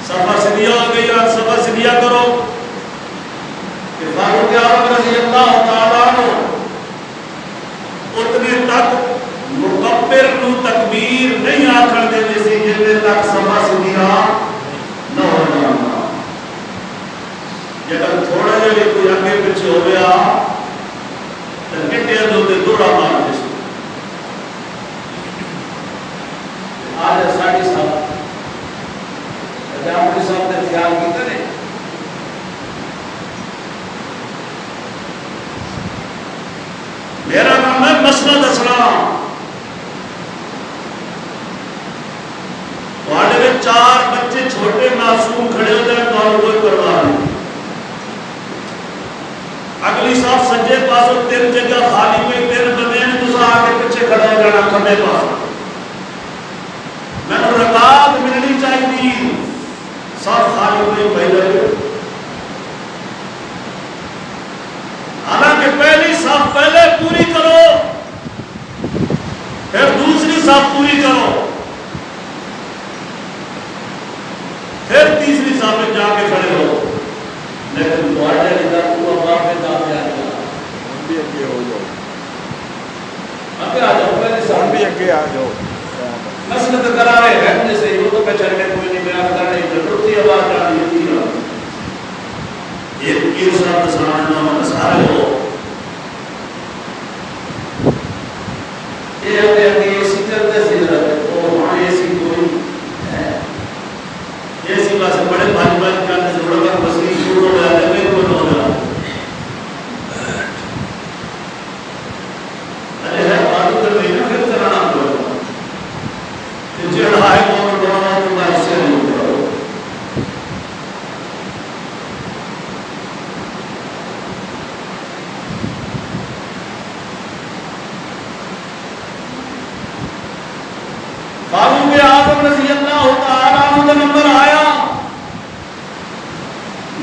صفحہ سدیا ہو گئی اور صفحہ سدیا کرو کہ فاروق اعظم رضی اللہ تعالی میرا کام ہے مسئلہ دسنا. تھوڑے 4 بچے چھوٹے معصوم کھڑے ہوتے ہیں تو کوئی پرواہ نہیں. اگلی صاحب سجے پاسوں 3 جگہ خالی ہوئی 3 بندے ہیں تو آگے پیچھے کھڑا ہو جانا کھبے پاس. میں نے رکعت ملنی چاہیے صاف خالی ہوئی پہلے. حالانکہ پہلی صاف پہلے پوری کرو پھر دوسری صاف پوری کرو پھر تیسری صاف میں جا کے کھڑے ہو. لیکن تھوڑے ادھر تو اب میں دام جا گیا ہم بھی اگے ہو جاؤ. اب آ جاؤ پہلے صاف ہم بھی اگے آ جاؤ. مسئلہ تو کرا رہے ہیں جیسے یہ تو پہچانے کوئی نہیں بیان کرنے کی ضرورت تھی. آواز آ رہی تھی ایک پیر صاحب سامنے نام سارے ہو یہ اپنے اسی چلتے سی رہتے تو وہاں ایسی کوئی ایسی بات سے بڑے بھائی بھائی کرنے سے بڑا بات بسری شروع ہو جاتے ہیں کوئی ہو جاتا ارے ہے بات کر رہی نا پھر چلانا ہوگا کہ جڑا ہے وہ بڑا تو بات سے نہیں ہوگا. فاروق اعظم رضی اللہ تعالیٰ عنہ کا نمبر آیا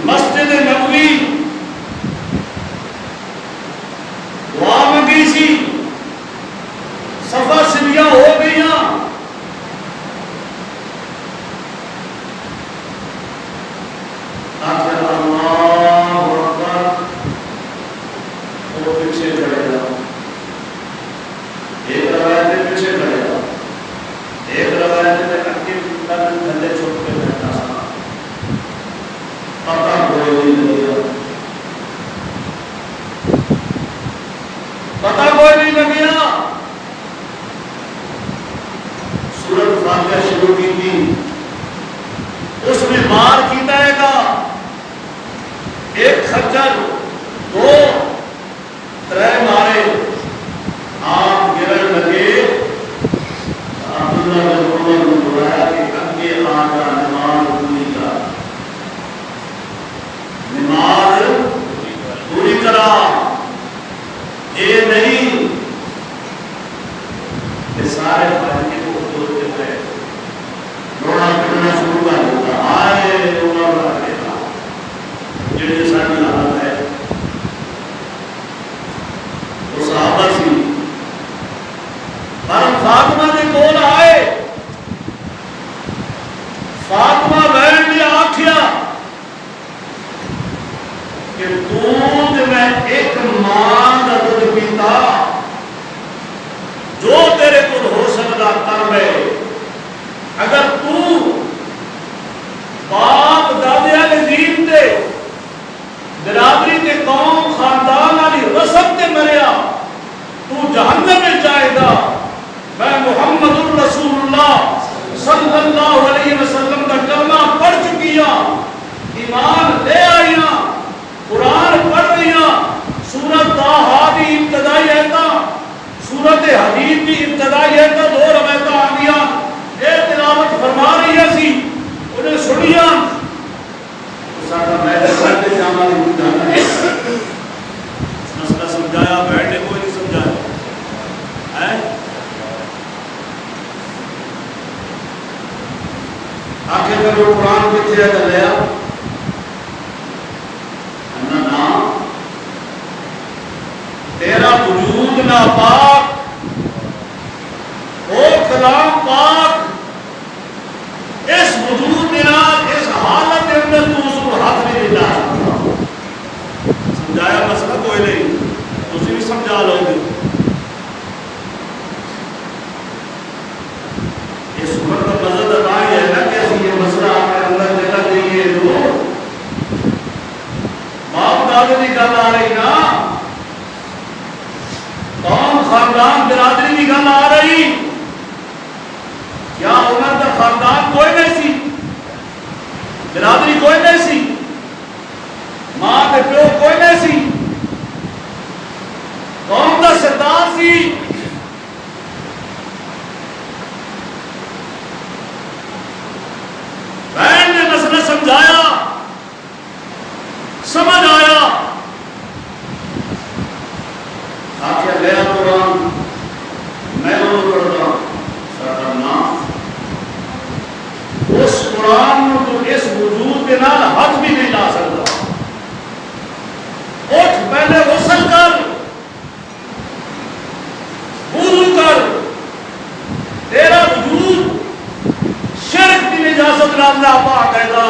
مسجد نبوی دعا منگی سی صفا سلیاں ہو گئی آخر اللہ اکبر وہ پیچھے کھڑے گا ایک روایت میں پیچھے کھڑے گا ایک روایت میں اکیل دھندے چھوٹ کے بیٹھا تھا. پتہ کوئی نہیں لگیا پتہ کوئی نہیں لگیا. سورۃ فاتحہ شروع کی تھی اس میں مار کیتا ہے گا ایک خچر 2 3 مارے آپ گرن لگے. عبداللہ بن عمر نے بلایا کہ اگے آ کر نماز پوری کر نماز پوری کرا. یہ نہیں کہ سارے بھائی کو دوڑتے تھے رونا پٹنا شروع کر دیتا آئے عمر رکھے گا جڑی ساری حالت ہے وہ صحابہ سی. پر فاطمہ نے کول آئے فاطمہ بہن نے آکھیا کہ دودھ میں ایک ماں کا دودھ پیتا جو تیرے کو ہو سکتا کر لے. اگر تو باپ دادیا نے دین دے برادری کے قوم خاندان والی رسم تے مریا تو جہنم میں جائے گا. میں محمد الرسول اللہ صلی اللہ علیہ وسلم کا کلمہ پڑھ چکی ہوں ایمان لے آئی ہوں قرآن پڑھ رہی ہوں. سورۃ طٰہٰ کی ابتدائی آیتاں سورۃ حدید کی ابتدائی آیتاں 2 روایتاں آ گیا یہ تلاوت فرما رہی ہے سی انہیں سنیا سارا میں سارے جامع نہیں جانا ہے مسئلہ سمجھایا بیٹھے کوئی نہیں سمجھایا ہے. آخر کر وہ قرآن کتنے ہے تو لیا تیرا وجود ناپاک او کلام پاک اس وجود اس حالت کے اندر تو اس کو ہاتھ نہیں لا سکتا. سمجھایا مسئلہ کوئی نہیں تسی بھی سمجھا لو گے. یہ سورت کا مزہ دبا ہے نا کہ یہ مسئلہ آپ کے اندر جگہ دیں گے جو باپ دادے کی گل آ رہی نا قوم خاندان برادری کی گل آ رہی کیا عمر کا خاندان کوئی نہیں سی برادری کوئی نہیں سی ماں کے پیو کوئی نہیں سی قوم کا سردار کی بہن نے مسئلہ سمجھایا، سمجھ آیا، آخیا گیا قرآن میں وہ پڑھتا سرنا اس قرآن کو اس وجود کے نال ہاتھ بھی نہیں لا سکتا۔ اٹھ پہلے غسل کر، وضو کر، تیرا وجود شرک کی اجازت اللہ پاک ہے گا،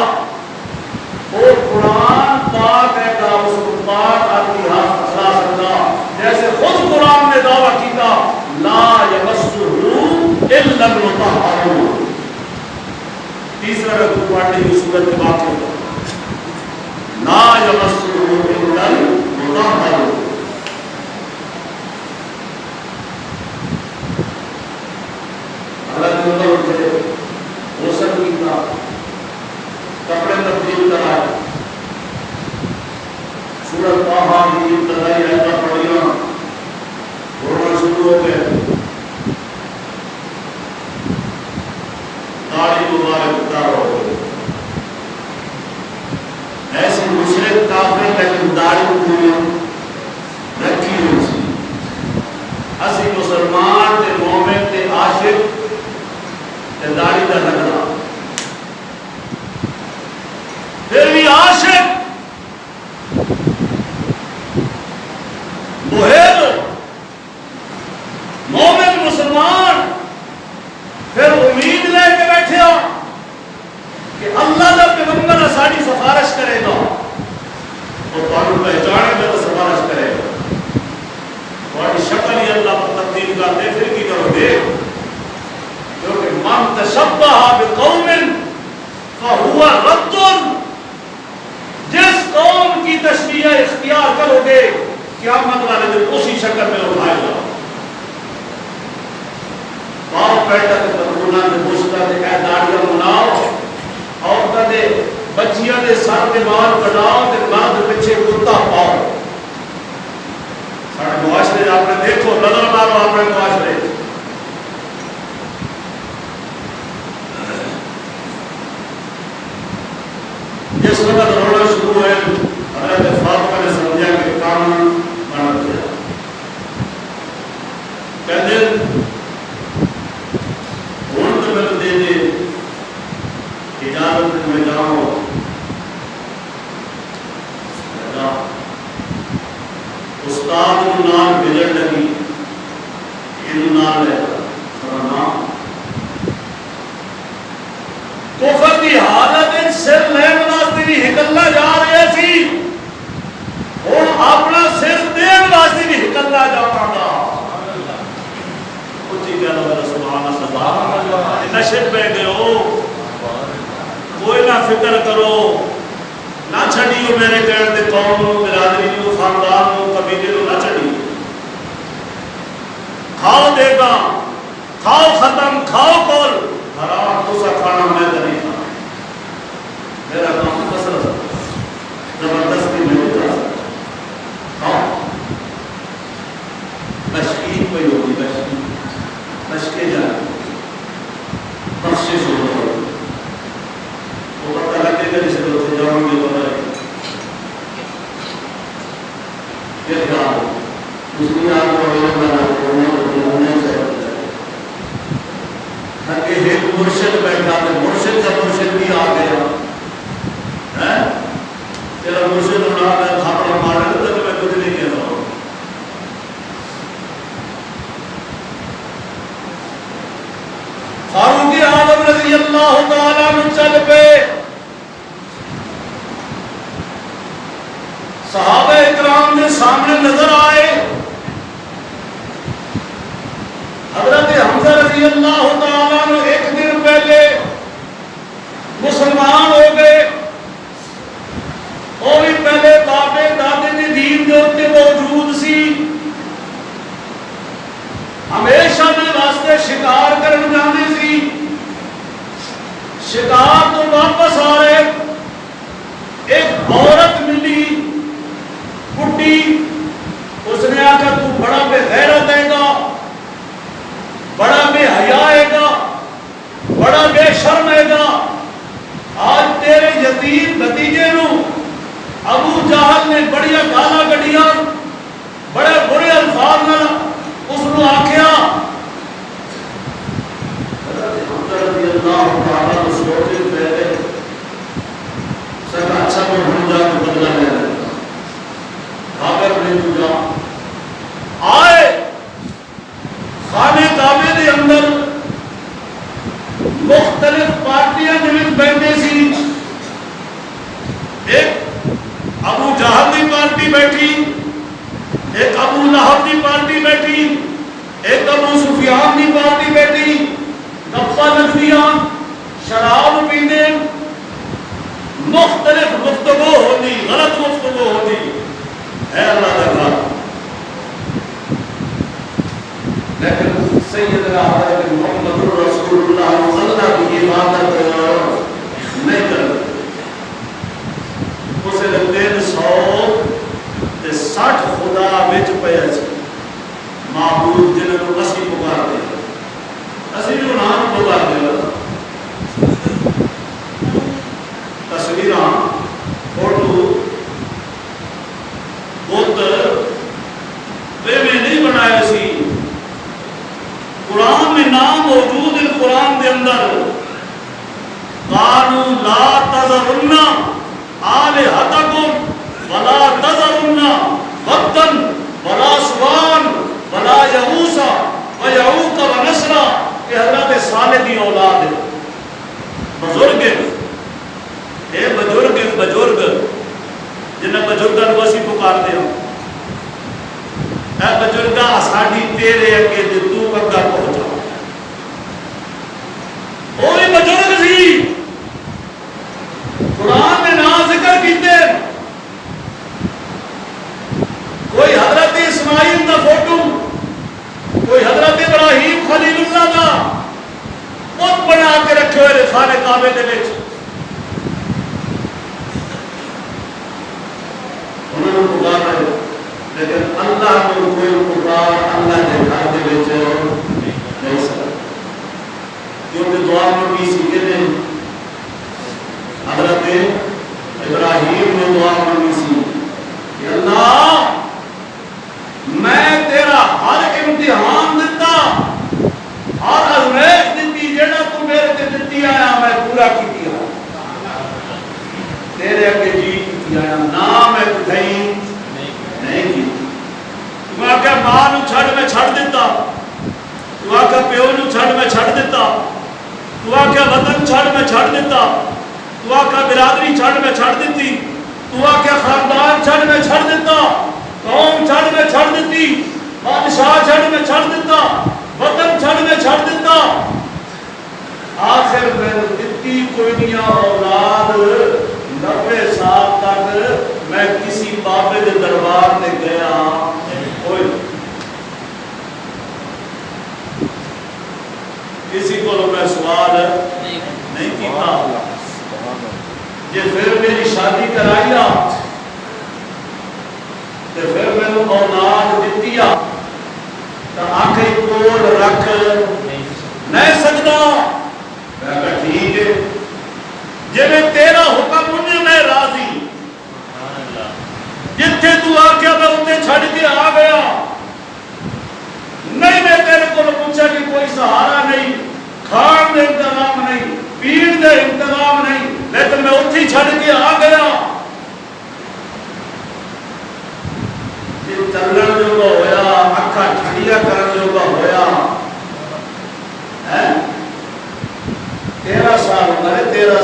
اور قرآن پاک ہے گا، اس کو پاک آدمی ہاتھ پھیلا سکتا، جیسے خود قرآن نے دعویٰ کیا لا یمسہ الا المطہرون۔ تیسرا رکوع پڑھنے کی صورت کے واقع ہوتا لا یمسہ الا المطہرون۔ حضرت عمر اٹھے، غسل کیا، کپڑے تبدیل کرائے، سورۃ طٰہٰ کی ابتدائی آیتیں پڑھیاں، رونا شروع ہو گئے، داڑھی مبارک اتار ہو گئی، ایسے مشرک کافر لیکن داڑھی پوری رکھی ہوئی سی، اسی مسلمان تے مومن تے عاشق تے داڑھی دا لگنا، پھر بھی عاشق محب مومن مسلمان پھر امید لے کے بیٹھے ہو کہ اللہ کا پیغمبر ساری سفارش کرے گا اور تمہیں پہچانے میں تو سفارش کرے گا، تمہاری شکل ہی اللہ کو تبدیل کر دے، پھر کی کرو گے؟ کیونکہ من تشبہ بقوم فہو رد، جس قوم کی تشبیہ اختیار کرو گے قیامت والے دن اسی شکل میں اٹھائے گا۔ باپ بیٹا کے ترکونا کے پوچھتا کہ اے داڑیاں مناؤ، عورتوں نے بچیاں نے سر کے بال کٹاؤ تے بعد پیچھے کتا پاؤ۔ سارے معاشرے آپ نے دیکھو، نظر مارو اپنے معاشرے، جس وقت رونا شروع ہوئے حضرت فاطمہ نے سمجھا کہ کام بن گیا، کہتے ہوں تو میرے دے دے اجازت میں جاؤں، استاد کو نام بھیجن لگی، یہ نام لے نام کفر کی حالت سر لین واسطے بھی ہکلنا جا رہے سی، اور اپنا سر دین واسطے بھی ہکلنا جا رہا تھا۔ اچھی کہنا میرا سبحان اللہ، نشے پہ گئے ہو، کوئی نہ فکر کرو، نہ چھڑیو میرے کہنے دے قوم نو، برادری نو، خاندان نو، قبیلے نو، نہ چھڑیو، کھاؤ دے گا، کھاؤ ختم، کھاؤ کول، حرام دوسرا کھانا میں نہیں کھانا، میرا کام کسرت زبردستی میں نہیں کھا سکتا، کھاؤ تشکیل پہ ہوگی، تشکیل جائے بخشش ہوگا، وہ پتہ لگے گا جسے لوگ جاؤں گے تو ہے یہ کام اس لیے آپ کو علم بنا ہونے سے کہ ایک مرشد بیٹھا ہے، مرشد کا مرشد بھی آ گیا ہے، تیرا مرشد اٹھا کر کھاپڑا مارے تو میں کچھ نہیں کہہ رہا ہوں۔ فاروق اعظم رضی اللہ تعالیٰ عنہ چل پہ، صحابہ اکرام نے سامنے نظر آئے، حضرت حمزہ رضی اللہ تعالیٰ عنہ ایک دن پہلے مسلمان ہو گئے، وہ بھی پہلے باپے دادے نے دین کے اتنے موجود سی، ہمیشہ میں واسطے شکار کرنے جانے سی، شکار تو واپس آ رہے، ایک عورت ملی بڈھی، اس نے آکر تو بڑا بے غیرت ہے گا، یتیم بھتیجے نو ابو جہل نے بڑیا گالا کڈیاں بڑے برے الفاظ نال اس نو آکھیا رضی اللہ تعالی عنہ سوچے پہلے سر اچھا میں ہو جا کے بدلہ لے رہا بھاگر نہیں تو جا آئے خانے کعبے دے اندر مختلف پارٹیاں جنہیں بیٹھے سی ایک ابو جہل دی پارٹی بیٹھی ایک ابو لہب دی پارٹی بیٹھی ایک ابو سفیان دی پارٹی بیٹھی گپا لگدیاں شراب پیندے مختلف گفتگو ہوتی غلط گفتگو ہوتی ہے اللہ کا گھر لیکن سیدنا حضرت محمد رسول اللہ اللہ کی عبادت نہیں کرتے اسے 360 خدا وچ پیا سی معبود جنہاں نوں اسی پکارتے ہیں اسی جو نام پکارتے ہیں تصویراں فوٹو بت نہیں بنائے سی قرآن میں نام موجود ہے قرآن دے اندر قالوا لا تذرن آلہتکم ولا تذرن ودا ولا سواعا ولا یغوث ویعوق ونسرا کہ حضرت صالح دی اولاد ہے بزرگ اے بزرگ جنہیں بزرگاں کو اسی پکارتے ہیں اے بزرگا ساڈی تیرے اگے تے تو اگا پہنچا وہی بزرگ سی قرآن نے نام ذکر کیتے کوئی حضرت اسماعیل دا فوٹو کوئی حضرت ابراہیم خلیل اللہ دا بت بنا کے رکھے ہوئے خانہ کعبے دے وچ انہوں نے پکار رہے لیکن اللہ کو کوئی پکار اللہ کے گھر دے وچ نہیں سکتا کیونکہ دعا منگی سی کہ حضرت ابراہیم نے دعا منگی سی کہ اللہ میں تیرا ہر امتحان دیتا ہر ازمیش دیتی جیڑا تو میرے تے دیتی آیا میں پورا کیتی ہوں تیرے اگے جی کیتی آیا نہ میں کہیں نہیں کی تو آکھا ماں نو چھڑ میں چھڑ دیتا تو آکھا پیو نو چھڑ میں چھڑ دیتا تو آکھا وطن چھڑ میں چھڑ دیتا تو آکھا برادری چھڑ میں چھڑ دیتی تو آکھا خاندان چھڑ میں چھڑ دیتا قوم چھڑ میں چھڑ دیتی بادشاہ چھڑ میں چھڑ دیتا وطن چھڑ میں چھڑ دیتا آخر میں دیتی کوئی نہیں اولاد 90 سال تک میں کسی بابے دے دربار میں گیا کوئی کسی کو میں سوال نہیں کیتا جی پھر میری شادی کرائی تو پھر میں نے اولاد دیتی تو آنکھیں کول رکھ نہیں سکتا میں کہا ٹھیک ہے جی میں تیرا حکم انہیں میں راضی جتھے تو آکھیا میں انہیں چھڑ کے آ گیا نہیں میں تیرے کو پوچھا کہ کوئی سہارا نہیں کھان دے انتظام نہیں پین دے انتظام نہیں لیکن میں اتھی چھڑ کے آ گیا یہ چلن جو کا ہویا اکھا ٹھڑیا کرن جو کا ہویا 13 سال ہوتا ہے 13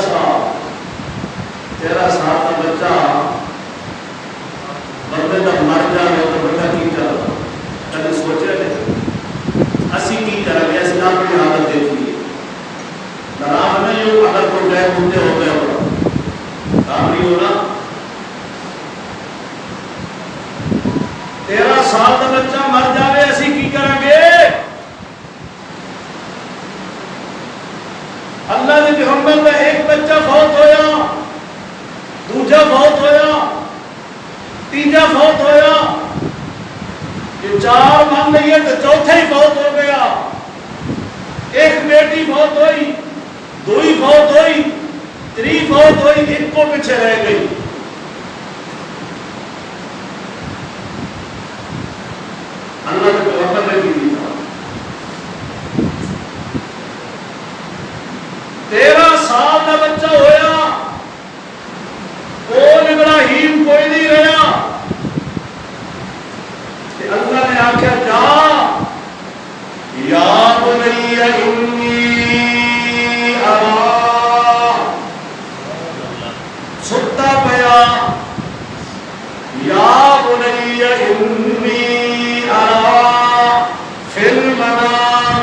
سال کا بچہ بندے کا مر جائے تو بندہ کی کرتا کبھی سوچے نہیں اسی کی کریں گے اسی اپنی حالت دیکھیے نرام نہیں ہو اگر کوئی گئے گھومتے ہو گئے ہوگا کام نہیں ہونا 13 سال کا بچہ مر جائے اسی کی کریں گے اللہ نے پیغمبر میں ایک بچہ فوت ہویا دوجا فوت ہویا تیجا فوت ہویا یہ 4 مان لئیے تو چوتھا ہی فوت ہو گیا ایک بیٹی فوت ہوئی 2 ہی فوت ہوئی 3 فوت ہوئی، ایک کو پیچھے رہ گئی. اللہ کے پیغمبر نے بھی کہا 13 سال کا بچہ ہویا، کول ابراہیم کوئی نہیں رہا. اللہ نے آخیا جا یا بنی انی ارا، ستا پیا یا بنی انی ارا فی المنام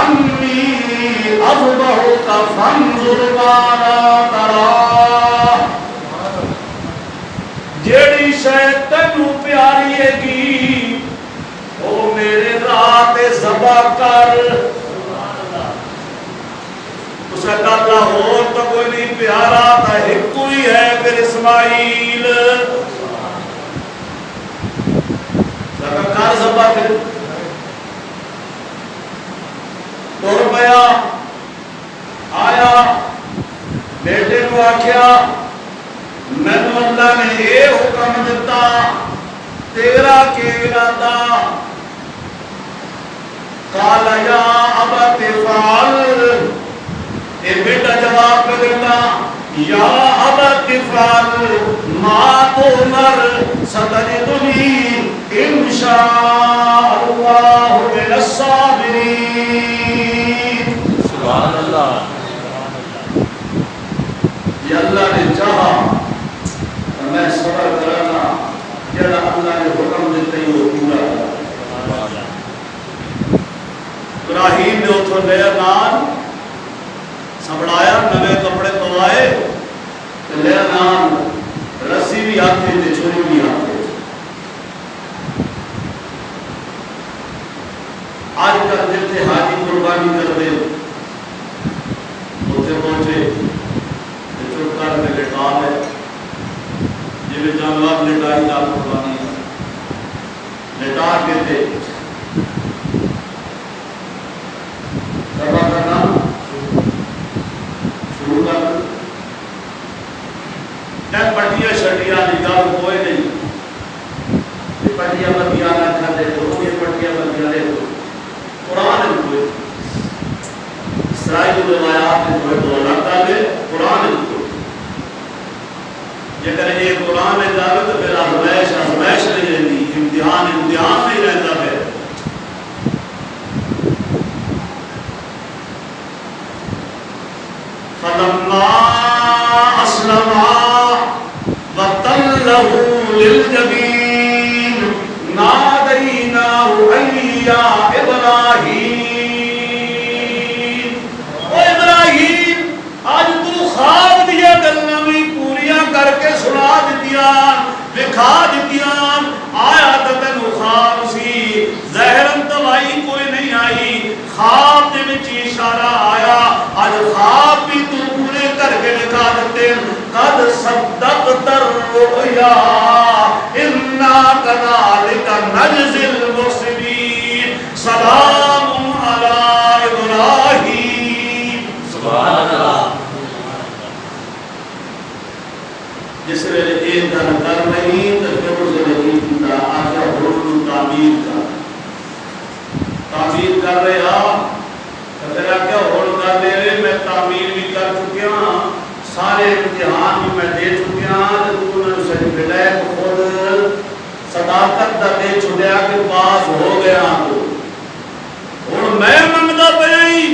انی اذبحک فانظر ماذا تری. جیڑی شے تینوں پیاری ہے گی او میرے رات ذبح کر. اس کا اللہ ہو تو کوئی نہیں پیارا تھا، ایک کوئی ہے پھر اسماعیل. کر ذبح پھر تر پیا آیا، بیٹے کو آخیا مینو اللہ نے یہ حکم دیتا، تیرا کی ارادہ؟ قال یا ابت افعل، اے بیٹا جواب کر دیتا یا ابت افعل ما تؤمر ستجدنی انشاء اللہ من الصابرین. سبحان اللہ. یہ اللہ نے چاہا میں صبر کرنا، جڑا اللہ نے حکم دیتے ہی وہ پورا کرنا. ابراہیم نے اتھوں لیا نال سنبھڑایا، نوے کپڑے پوائے، لیا نال رسی بھی ہاتھ تے چھری بھی ہاتھ. آج کل جتنے حاجی قربانی کر دے اتنے پہنچے چپ کر کے لٹا ہے، جی جانور لٹائی نال قربانی لٹا کے دے ذبح کرنا شروع کر. پٹیاں شٹیاں نگاہ کوئی نہیں، یہ پٹیاں بندیاں نہ کر دے تو یہ پٹیاں بندیاں لے دو. قرآن ہے کوئی اسرائیل روایات میں کوئی تو اللہ تعالی قرآن ہے کوئی. جگر یہ قرآن ہے جاوے تو پھر آزمائش آزمائش نہیں رہتی، امتحان امتحان نہیں رہتا ہے. فلما اسلما وتلہ للجبین نادیناہ ای یا ابراہیم. او ابراہیم آج تو خواب دیا گلاں بھی پوریاں کر کے سنا دتیاں، دکھا دتیاں. آیا تو تینوں خواب سی، ظاہراً توائی کوئی نہیں آئی، خواب دے وچ اشارہ آیا. آج خواب بھی تو پورے کر کے دکھا دیتے. قد صدقت الرؤیا انا کذالک نجزی المحسنین سلام علی ابراہیم. سبحان اللہ. جس ویلے ایک گل کر نہیں تو پھر اس نے کی آخیا ہوں تعمیر کر رہے تو پھر آخیا ہوں کر دے رہے میں تعمیر بھی کر چکیا ہاں، سارے امتحان بھی میں دے چکیا ہاں. تو انہوں نے سرٹیفکیٹ خود صداقت دا دے چھڑیا کہ پاس ہو گیا. تو ہوں میں منگتا پیا ہی،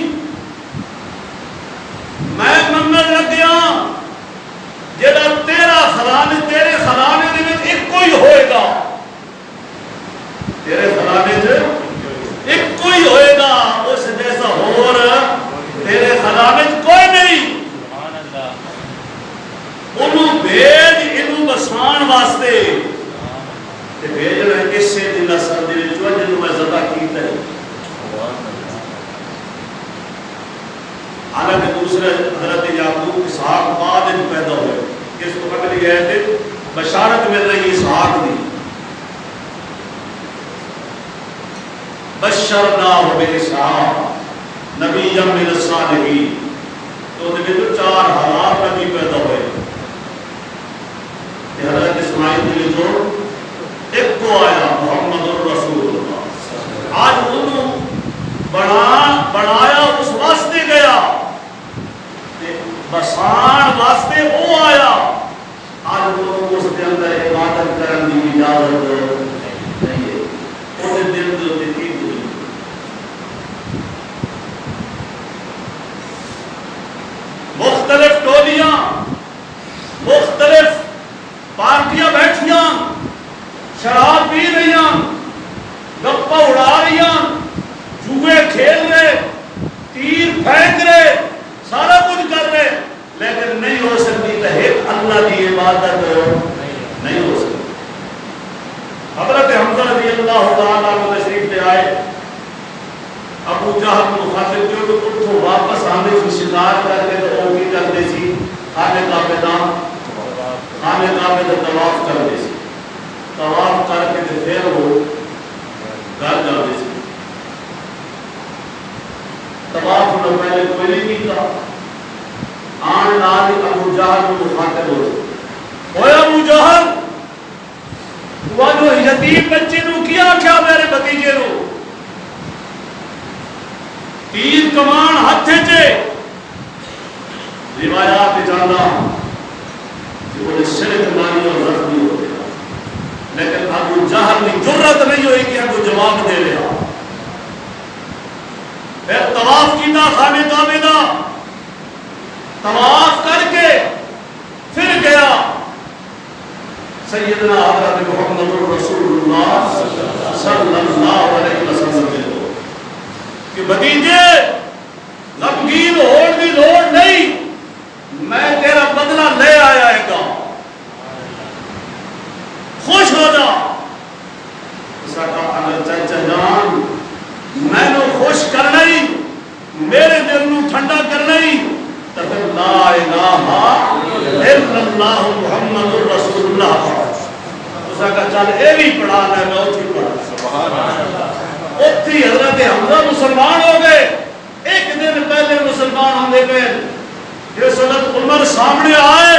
میں منگن لگیا جڑا تیرا خزانے تیرے خزانے دے وچ ایک کوئی ہوئے گا، تیرے خزانے وچ ایک کوئی ہوئے گا، اس جیسا اور تیرے خزانے وچ کوئی نہیں. انہوں بھیج انہوں بسان واسطے تے بھیجنا اسے دی نسل دے وچ جنوں میں ذبح کیتا ہے. حالانکہ دوسرے حضرت یعقوب اسحاق بعد میں پیدا ہوئے، اس کو اگلی آیت بشارت مل رہی اسحاق دی. بشرناہ باسحاق نبیا من الصالحین. تو تو وہ 4 حالات نبی پیدا ہوئے. حضرت اسماعیل نے جو ایک کو آیا محمد الرسول اللہ. آج انہوں بنایا اس واسطے گیا بسان واسطے وہ آیا. آج وہ اس کے اندر عبادت کرنے کی اجازت نہیں ہے. وہ دل دل کی مختلف ٹولیاں مختلف پارٹیاں بیٹھیاں شراب پی رہی گپا اڑا رہی جوئے کھیل رہے تیر پھینک رہے سارا کچھ کر رہے لیکن نہیں ہو سکتی تو ایک اللہ کی عبادت نہیں ہو سکتی. حضرت حمزہ رضی اللہ تعالیٰ عنہ تشریف لے آئے. ابو جہل مخاطب جو تو اٹھو واپس آنے کی شکار کر کے تو وہ کی کرتے سی خانے کعبے دا طواف کرتے سی. طواف کر کے پھر وہ گھر جاتے سی. طواف نہ پہلے کوئی نہیں تھا. آن لال ابو جہل مخاطب ہوئے ابو جہل وہ جو یتیم بچے نو کیا کیا میرے بھتیجے نو تیر کمان ہاتھ چے روایات جانا کہ وہ شرک مانی اور زخمی ہو گیا. لیکن ابو جہل کی جرت نہیں ہوئی کہ ابو جواب دے لیا. پھر طواف کیتا خانے کعبے دا طواف کر کے پھر گیا سیدنا حضرت محمد رسول اللہ صلی اللہ علیہ وسلم نے کہ بھتیجے غمگین ہونے کی لوڑ نہیں میں تیرا بدلہ لے آیا گا خوش ہو جا. اس کا اگر چچا جان میں نے خوش کرنا ہی میرے دل نو ٹھنڈا کرنا ہی تو پھر لا الہ الا اللہ محمد رسول اللہ. اس کا چل اے بھی پڑھا لے میں اوتھی پڑھا. سبحان اللہ. اوتھی حضرت حمزہ مسلمان ہو گئے. ایک دن پہلے مسلمان ہونے پہ جس وقت عمر سامنے آئے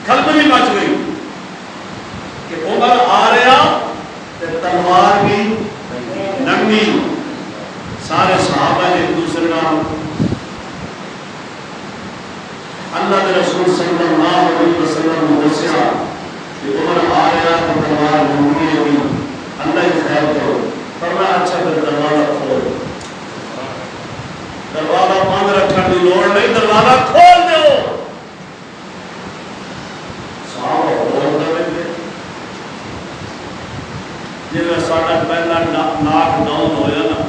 کھلبلی مچ گئی کہ عمر آ رہا تلوار بھی ننگی. سارے صحابہ نے ایک دوسرے نام اللہ کے رسول صلی اللہ علیہ وسلم نے دسیا کہ عمر آ رہا تو تلوار ننگی ہوئی اللہ ہی خیر کرو. فرمایا اچھا پھر دروازہ کھول. دروازہ بند رکھنے کی لوڑ نہیں دروازہ کھول دو. صحابہ بول رہے جی ساڈا پہلا ناک ڈاؤن ہویا نا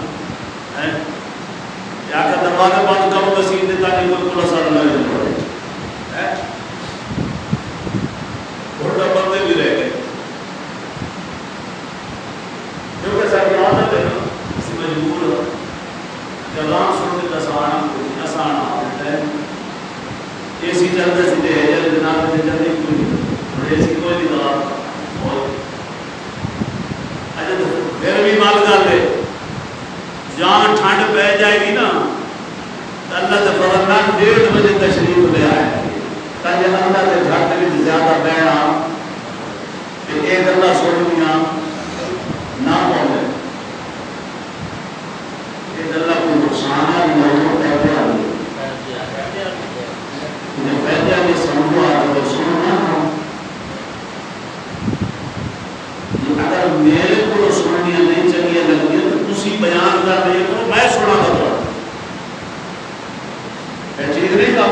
یا کہ دروازہ بند کرو تو سیدھے تاکہ کوئی پولیس والا نہ پڑے. الٹا بندے بھی رہ گئے کیونکہ ساری عادت ہے نا اسی مجبور ہو کلام سن کے آسان ہے. اے سی چلتے سیدھے ہے جناب سے جلدی کوئی اے سی کوئی نہیں تھا. اور اچھا پھر بھی مال گل ہے جہاں ٹھنڈ پہ جائے گی نا تو اللہ کے فضل نال 1:30 بجے تشریف لے آئے تاکہ اللہ کے گھر میں زیادہ بہنا کہ ایک اللہ سننیاں نہ پڑے. ایک اللہ کو نقصان ہے نہیں پہلے آ گئی پہلے آگے سمجھو آگے سننا. اگر میرے کو سننیاں نہیں چاہیے لگی تو تسی بیان کر رہے ہو میں سنا تھا ٹھیک نہیں تھا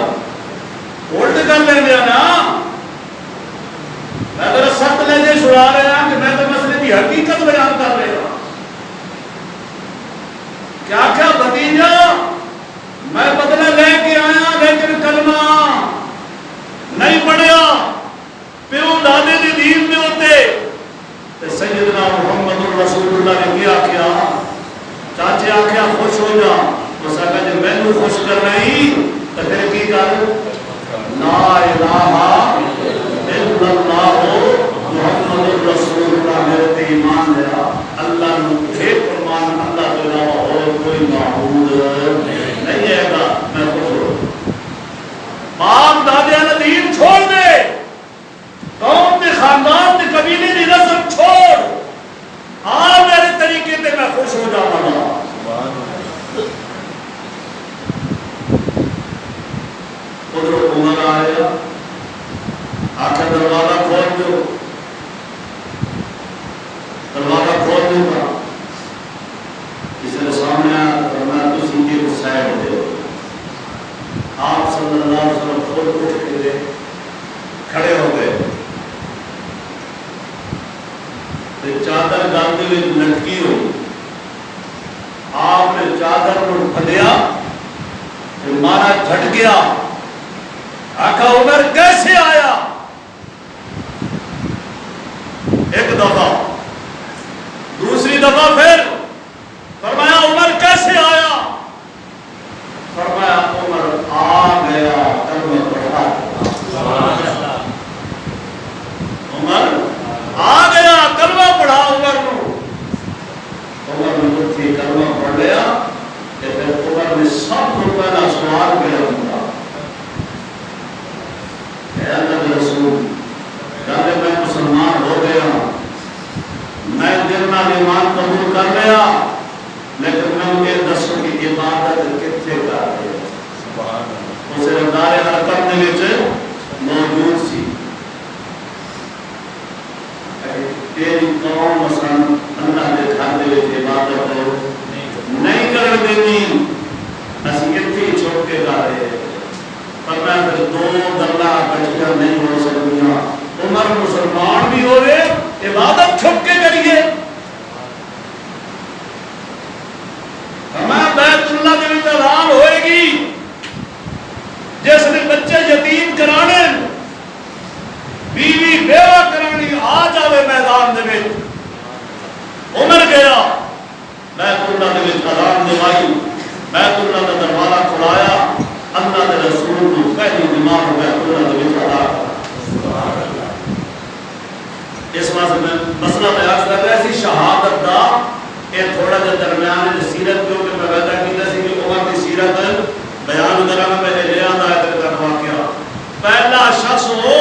الٹ کر لیں گے نا. میں ذرا سخت لہجے سنا رہے ہیں کہ میں تو مسئلے کی حقیقت بیان کر رہے ہوں. کیا کیا بھتیجا میں بدلہ لے کے آیا لیکن کلمہ نہیں پڑھیا پیو دادے دی دین میں ہوتے. سیدنا محمد رسول اللہ نے کیا کیا چاچے آکھیا خوش ہو جا. اس آگا جب میں نے خوش کر رہی تو پھر کی کر لا الہ الا اللہ محمد رسول اللہ میرے ایمان لیا اللہ نے ایک فرمان اللہ کے علاوہ اور کوئی معبود نہیں ہے گا میں خوش ہوں. باپ دادے کا دین چھوڑ دے، قوم کے خاندان کے قبیلے کی رسم چھوڑ، آ میرے طریقے تے میں خوش ہو جاواں گا۔ ادھر عمر آیا، آخر دروازہ کھول دو، دروازہ کھول دوں گا، کسی نے سامنے آیا فرمایا تسی جی کو سائڈ دے، آپ صلی اللہ علیہ وسلم خود اٹھ کے دے کھڑے ہو گئے، چادر گاندے میں لٹکی ہوئی، آپ نے چادر کو پھلیا، مارا جھٹ گیا، آقا عمر کیسے آیا؟ ایک دفعہ، دوسری دفعہ پھر فرمایا عمر کیسے آیا؟ فرمایا عمر آ گیا کلمہ پڑھا، عمر آ گیا کلمہ پڑھا، عمر نے اٹھی کلمہ پڑھ لیا کہ پھر عمر نے سب کو پہلا سوال کیا ہوگا، اے اللہ کے رسول، جب میں مسلمان ہو گیا، میں دل نال ایمان قبول کر لیا، لیکن میں مجھے دسو کی عبادت کتنے کر رہے اسے دارے حرکت میں موجود سی، تیری قوم مثلا اللہ کے گھر دے عبادت نہیں کر دینی، اسی کتنی چھوڑ کے جا رہے، پر میں پھر دو گلا کٹھیاں نہیں ہو سکتیاں، عمر مسلمان بھی ہوئے عبادت چھپ کے کریے، ہمیں بیت اللہ کے وچ اذان ہوئے گی، جس نے بچے یتیم کرانے، بیوی بیوہ کرانی، آ جاوے میدان دے وچ، عمر گیا بیت اللہ دے وچ اذان دوائی، بیت اللہ دا دروازہ کھلایا، اللہ دے رسول کو پہلی نماز بیت اللہ دے وچ ادا کر، اس واسطے میں مسئلہ بیان کر رہا سی شہادت دا، یہ تھوڑا جا درمیان ہے سیرت کیونکہ میں وعدہ کیتا سی کہ عمر کی سیرت بیان کرانا، میں نے لے آندا ہے تک واقعہ، پہلا شخص ہو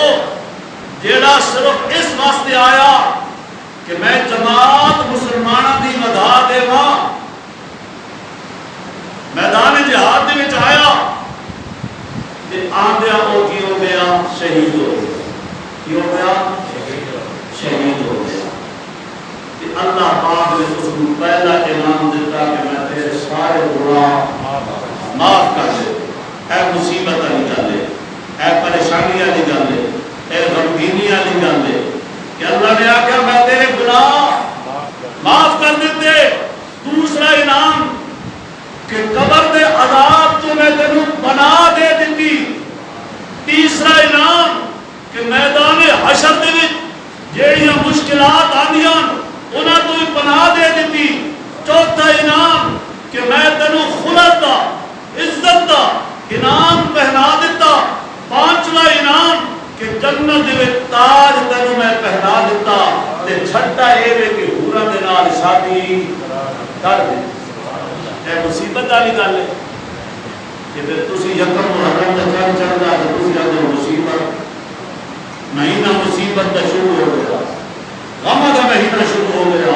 جیڑا صرف اس واسطے آیا کہ میں جماعت مسلمانوں دی مدح دیواں، میدان جہاد دے وچ آیا تے آندیا او کی ہو گیا؟ شہید ہو گیا، کی ہو گیا؟ شہید ہو گیا، کہ اللہ پاک نے اس کو پہلا انعام دیتا کہ میں تیرے سارے گناہ معاف کر دے، اے مصیبت والی گل ہے، اے پریشانی والی گل ہے، اے غمگینی والی گل ہے، کہ اللہ نے آخیا میں تیرے گناہ معاف کر دیتے۔ دوسرا انعام کہ قبر دے عذاب تو میں تینوں پناہ دے دیتی۔ تیسرا انعام کہ میدان حشر دے وچ جہڑیاں مشکلات آندیاں انہاں تو پناہ دے دیتی۔ چوتھا انعام کہ میں تینوں خلد دا، عزت دا انعام پہنا دیتا۔ پانچواں انعام کہ جنت دے تاج تینوں میں پہنا دیتا۔ تے چھٹا اے وے کہ حوراں دے نال شادی کر دے۔ اے مصیبت والی گل ہے کہ پھر تسی یکم محرم دا چند چڑھدا تے تسی آندے مصیبت، مہینہ مصیبت دا شروع ہو گیا، غم دا مہینہ شروع ہو گیا،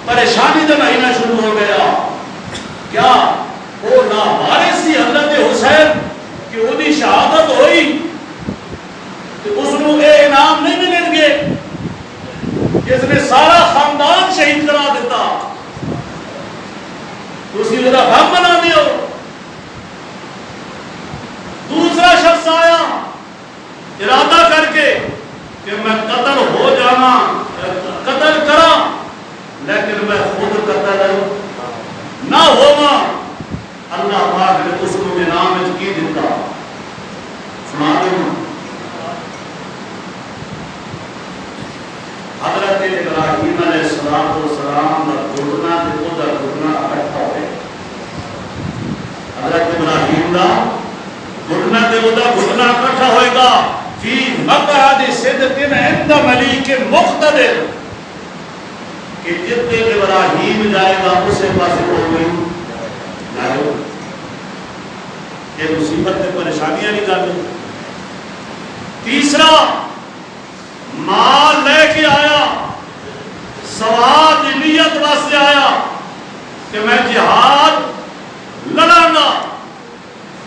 پریشانی دا مہینہ شروع ہو گیا۔ کیا وہ لاوارث سی حضرت حسین کہ وہ دی شہادت ہوئی تو اس نو اے انعام نہیں ملیں گے جس نے سارا خاندان شہید کرا دیتا؟ تو اسی وجہ غم بنا دیو۔ دوسرا شخص آیا ارادہ کر کے کہ میں قتل ہو جانا، قتل کرا لیکن میں خود قتل نہ ہوگا۔ اللہ پاک نے اس کو انعام کی دیتا، سنا دوں۔ حضرت ابراہیم علیہ السلام کا گھٹنا تے او دا گھٹنا اکٹھا ہوئے۔ حضرت ابراہیم دا گھٹنا تے او دا گھٹنا اکٹھا ہوئے گا فی مقعد صدق عند ملیک مقتدر، کہ جتنے ابراہیم جائے گا اسے پاس ہو گئی جائے گا۔ یہ مصیبت تے پریشانی والی گل ہے۔ تیسرا مال لے کے آیا، ثواب کی نیت واسطے آیا کہ میں جہاد لڑاں گا،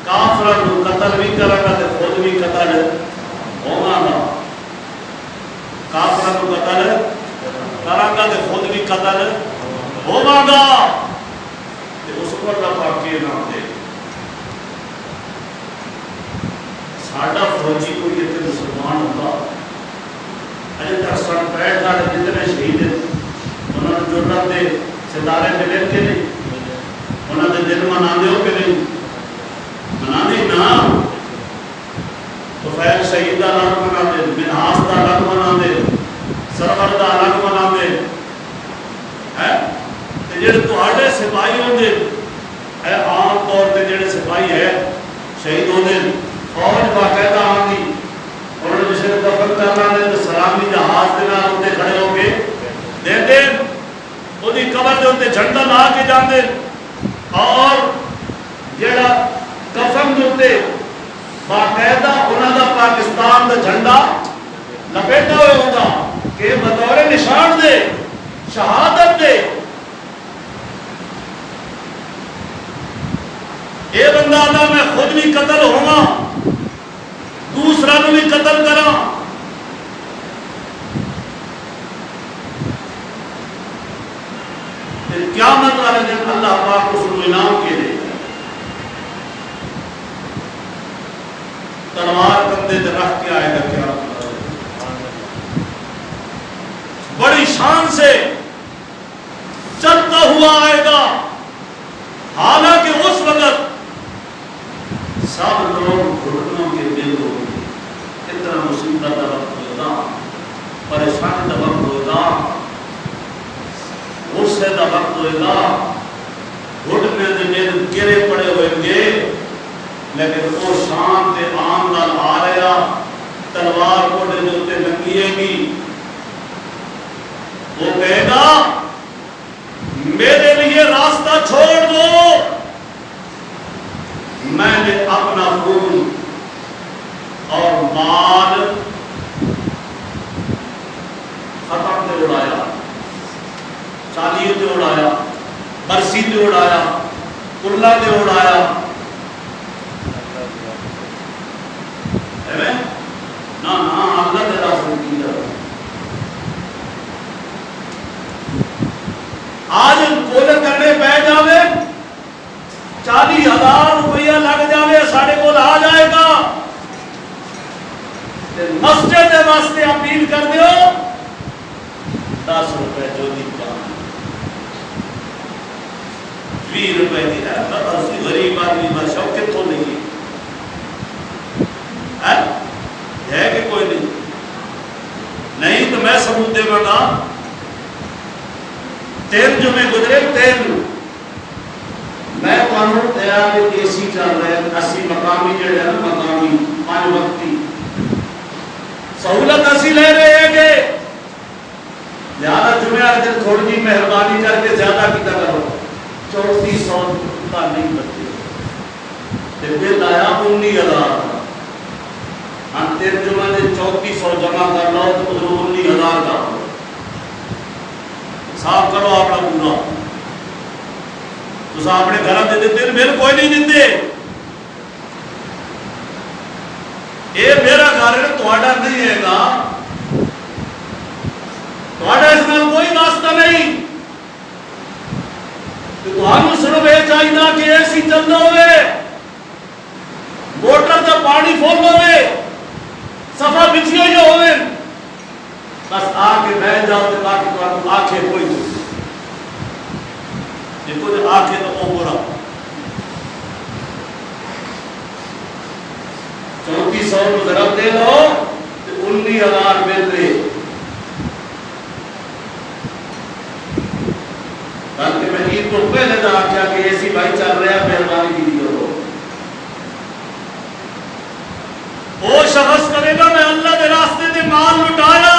کافروں کو قتل بھی کراں گا تے خود بھی قتل ہوواں گا، کافروں کو قتل کراں گا تے خود بھی قتل ہوواں گا، تے اس پر اللہ پاک کے نام دے ساڈا فوجی کوئی اتنے مسلمان ہوتا اجے تک 65 سال جتنے شہید ہیں انہوں نے جرت دے ستارے ملے کہ نہیں، انہوں نے دن مناندے ہو کہ نہیں، مناندے نا، تو فیل شہید دا الگ مناندے، منہاس دا الگ مناندے، سرور دا الگ مناندے ہے تے جڑے تواڈے سپاہی ہوندے اے عام طور تے جڑے سپاہی ہے شہید ہوندے فوج باقاعدہ آندی اور جسے دفن کرنا نے تو سلامی جہاز دے نال اوتے کھڑے ہو کے دیندے، اودی قبر دے اوتے جھنڈا لا کے جاندے، اور جڑا کفن دے اوتے باقاعدہ انہاں دا پاکستان دا جھنڈا لپیٹا ہوئے ہوندا کہ بطور نشان دے شہادت دے اے بندہ اللہ میں خود بھی قتل ہوا دوسرا نو بھی قتل کرا، قیامت والے دن اللہ پاک اس کو انعام کے دے تلوار کندھے تے رکھ کے آئے گا قیامت بڑی شان سے چلتا ہوا آئے گا، حالانکہ اس وقت سب لوگ گھٹنوں کے دل ہو گئے، اتنا مصیبت کا وقت ہوگا، پریشانی کا وقت ہوگا، غصے کا وقت ہوگا، گھٹنے کے دل گرے پڑے ہوئے گے، لیکن وہ شان تے آن نال آ رہا، تلوار کوڑے دے اوتے لگیے گی، وہ کہے گا میرے لیے راستہ چھوڑ دو، میں نے اپنا خون اور مال ختم تے اڑایا، چالیے تے اڑایا، برسی تے اڑایا، کلا تے اڑایا، نا اللہ دے راستے کی جا آج کول کرنے پہ جاوے 40,000 روپیہ لگ جاوے ساڑھے کول آ جائے گا، مسجد دے واسطے اپیل کر دیو 10 روپے جو دی پانی 20 روپے دی ہے، اسی غریب آدمی میں شوقت تو نہیں ہے کہ کوئی نہیں تو میں ثبوت دے گا، 3 جمعے گزرے 3 میں قانون تیار اے سی چل رہے ہیں 80 مقامی جڑے ہیں مقامی 5 وقتی سہولت اسی لے رہے ہیں کہ لہذا جمعہ دن تھوڑی جی مہربانی کر کے زیادہ کی کرو 3400 کا نہیں بچے بل آیا 19,000 ہم 3 جمعہ دن 3400 جمع کر لو تو 19,000 کا صاف کرو اپنا پورا تو صاحب اپنے گھر دے دیتے بل کوئی نہیں دیتے، اے میرا گھر ہے تہاڈا نہیں ہے گا، تہاڈا اس نال کوئی واسطہ نہیں، تو تہانوں صرف یہ چاہیے کہ اے سی چلدا ہوئے، موٹر دا پانی فل ہوئے، صفا بچھی ہوئی ہوئے، بس آ کے بیٹھ جاؤ تو باقی تو آنکھیں کوئی نہیں دیکھو جو آنکھیں تو وہ برا 3400 کو ضرب دے لو تو 19,000 مل رہے، بلکہ میں عید کو پہلے دا کیا کہ ایسی بھائی چل رہا ہے مہربانی کی کرو، وہ شخص کرے گا میں اللہ دے راستے دے مال لٹایا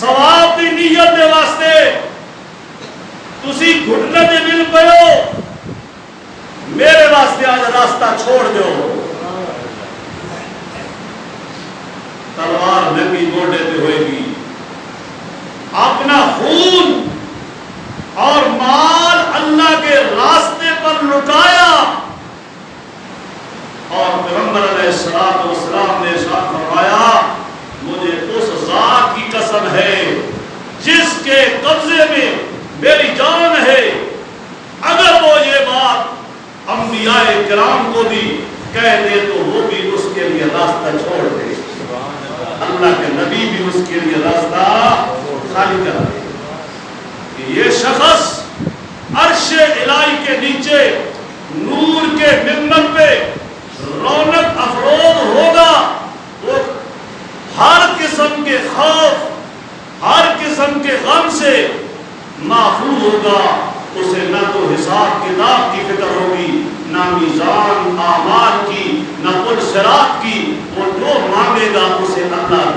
ثواب دی نیت دے واسطے، تسی گھٹنے دے مل پہو میرے واسطے آج راستہ چھوڑ دو، گوڈے تے ہوئے گی. اپنا خون اور مال اللہ کے راستے پر لٹایا اور پیغمبر علیہ السلام نے ارشاد فرمایا مجھے اس ذات کی قسم ہے جس کے قبضے میں میری جان ہے, اگر وہ یہ بات انبیاء کرام کو بھی کہہ دے تو وہ بھی اس کے لیے راستہ چھوڑ دے, اللہ کے نبی بھی اس کے لیے راستہ خالی کر دے. یہ شخص عرش الہی کے نیچے نور کے منبر پہ رونق افروز ہوگا, وہ ہر قسم کے خوف, ہر قسم کے غم سے محفوظ ہوگا. اسے نہ تو حساب کتاب کی فکر ہوگی, نہ میزان اعمال کی, نہ پل صراط کی. وہ جو مانگے گا اسے اللہ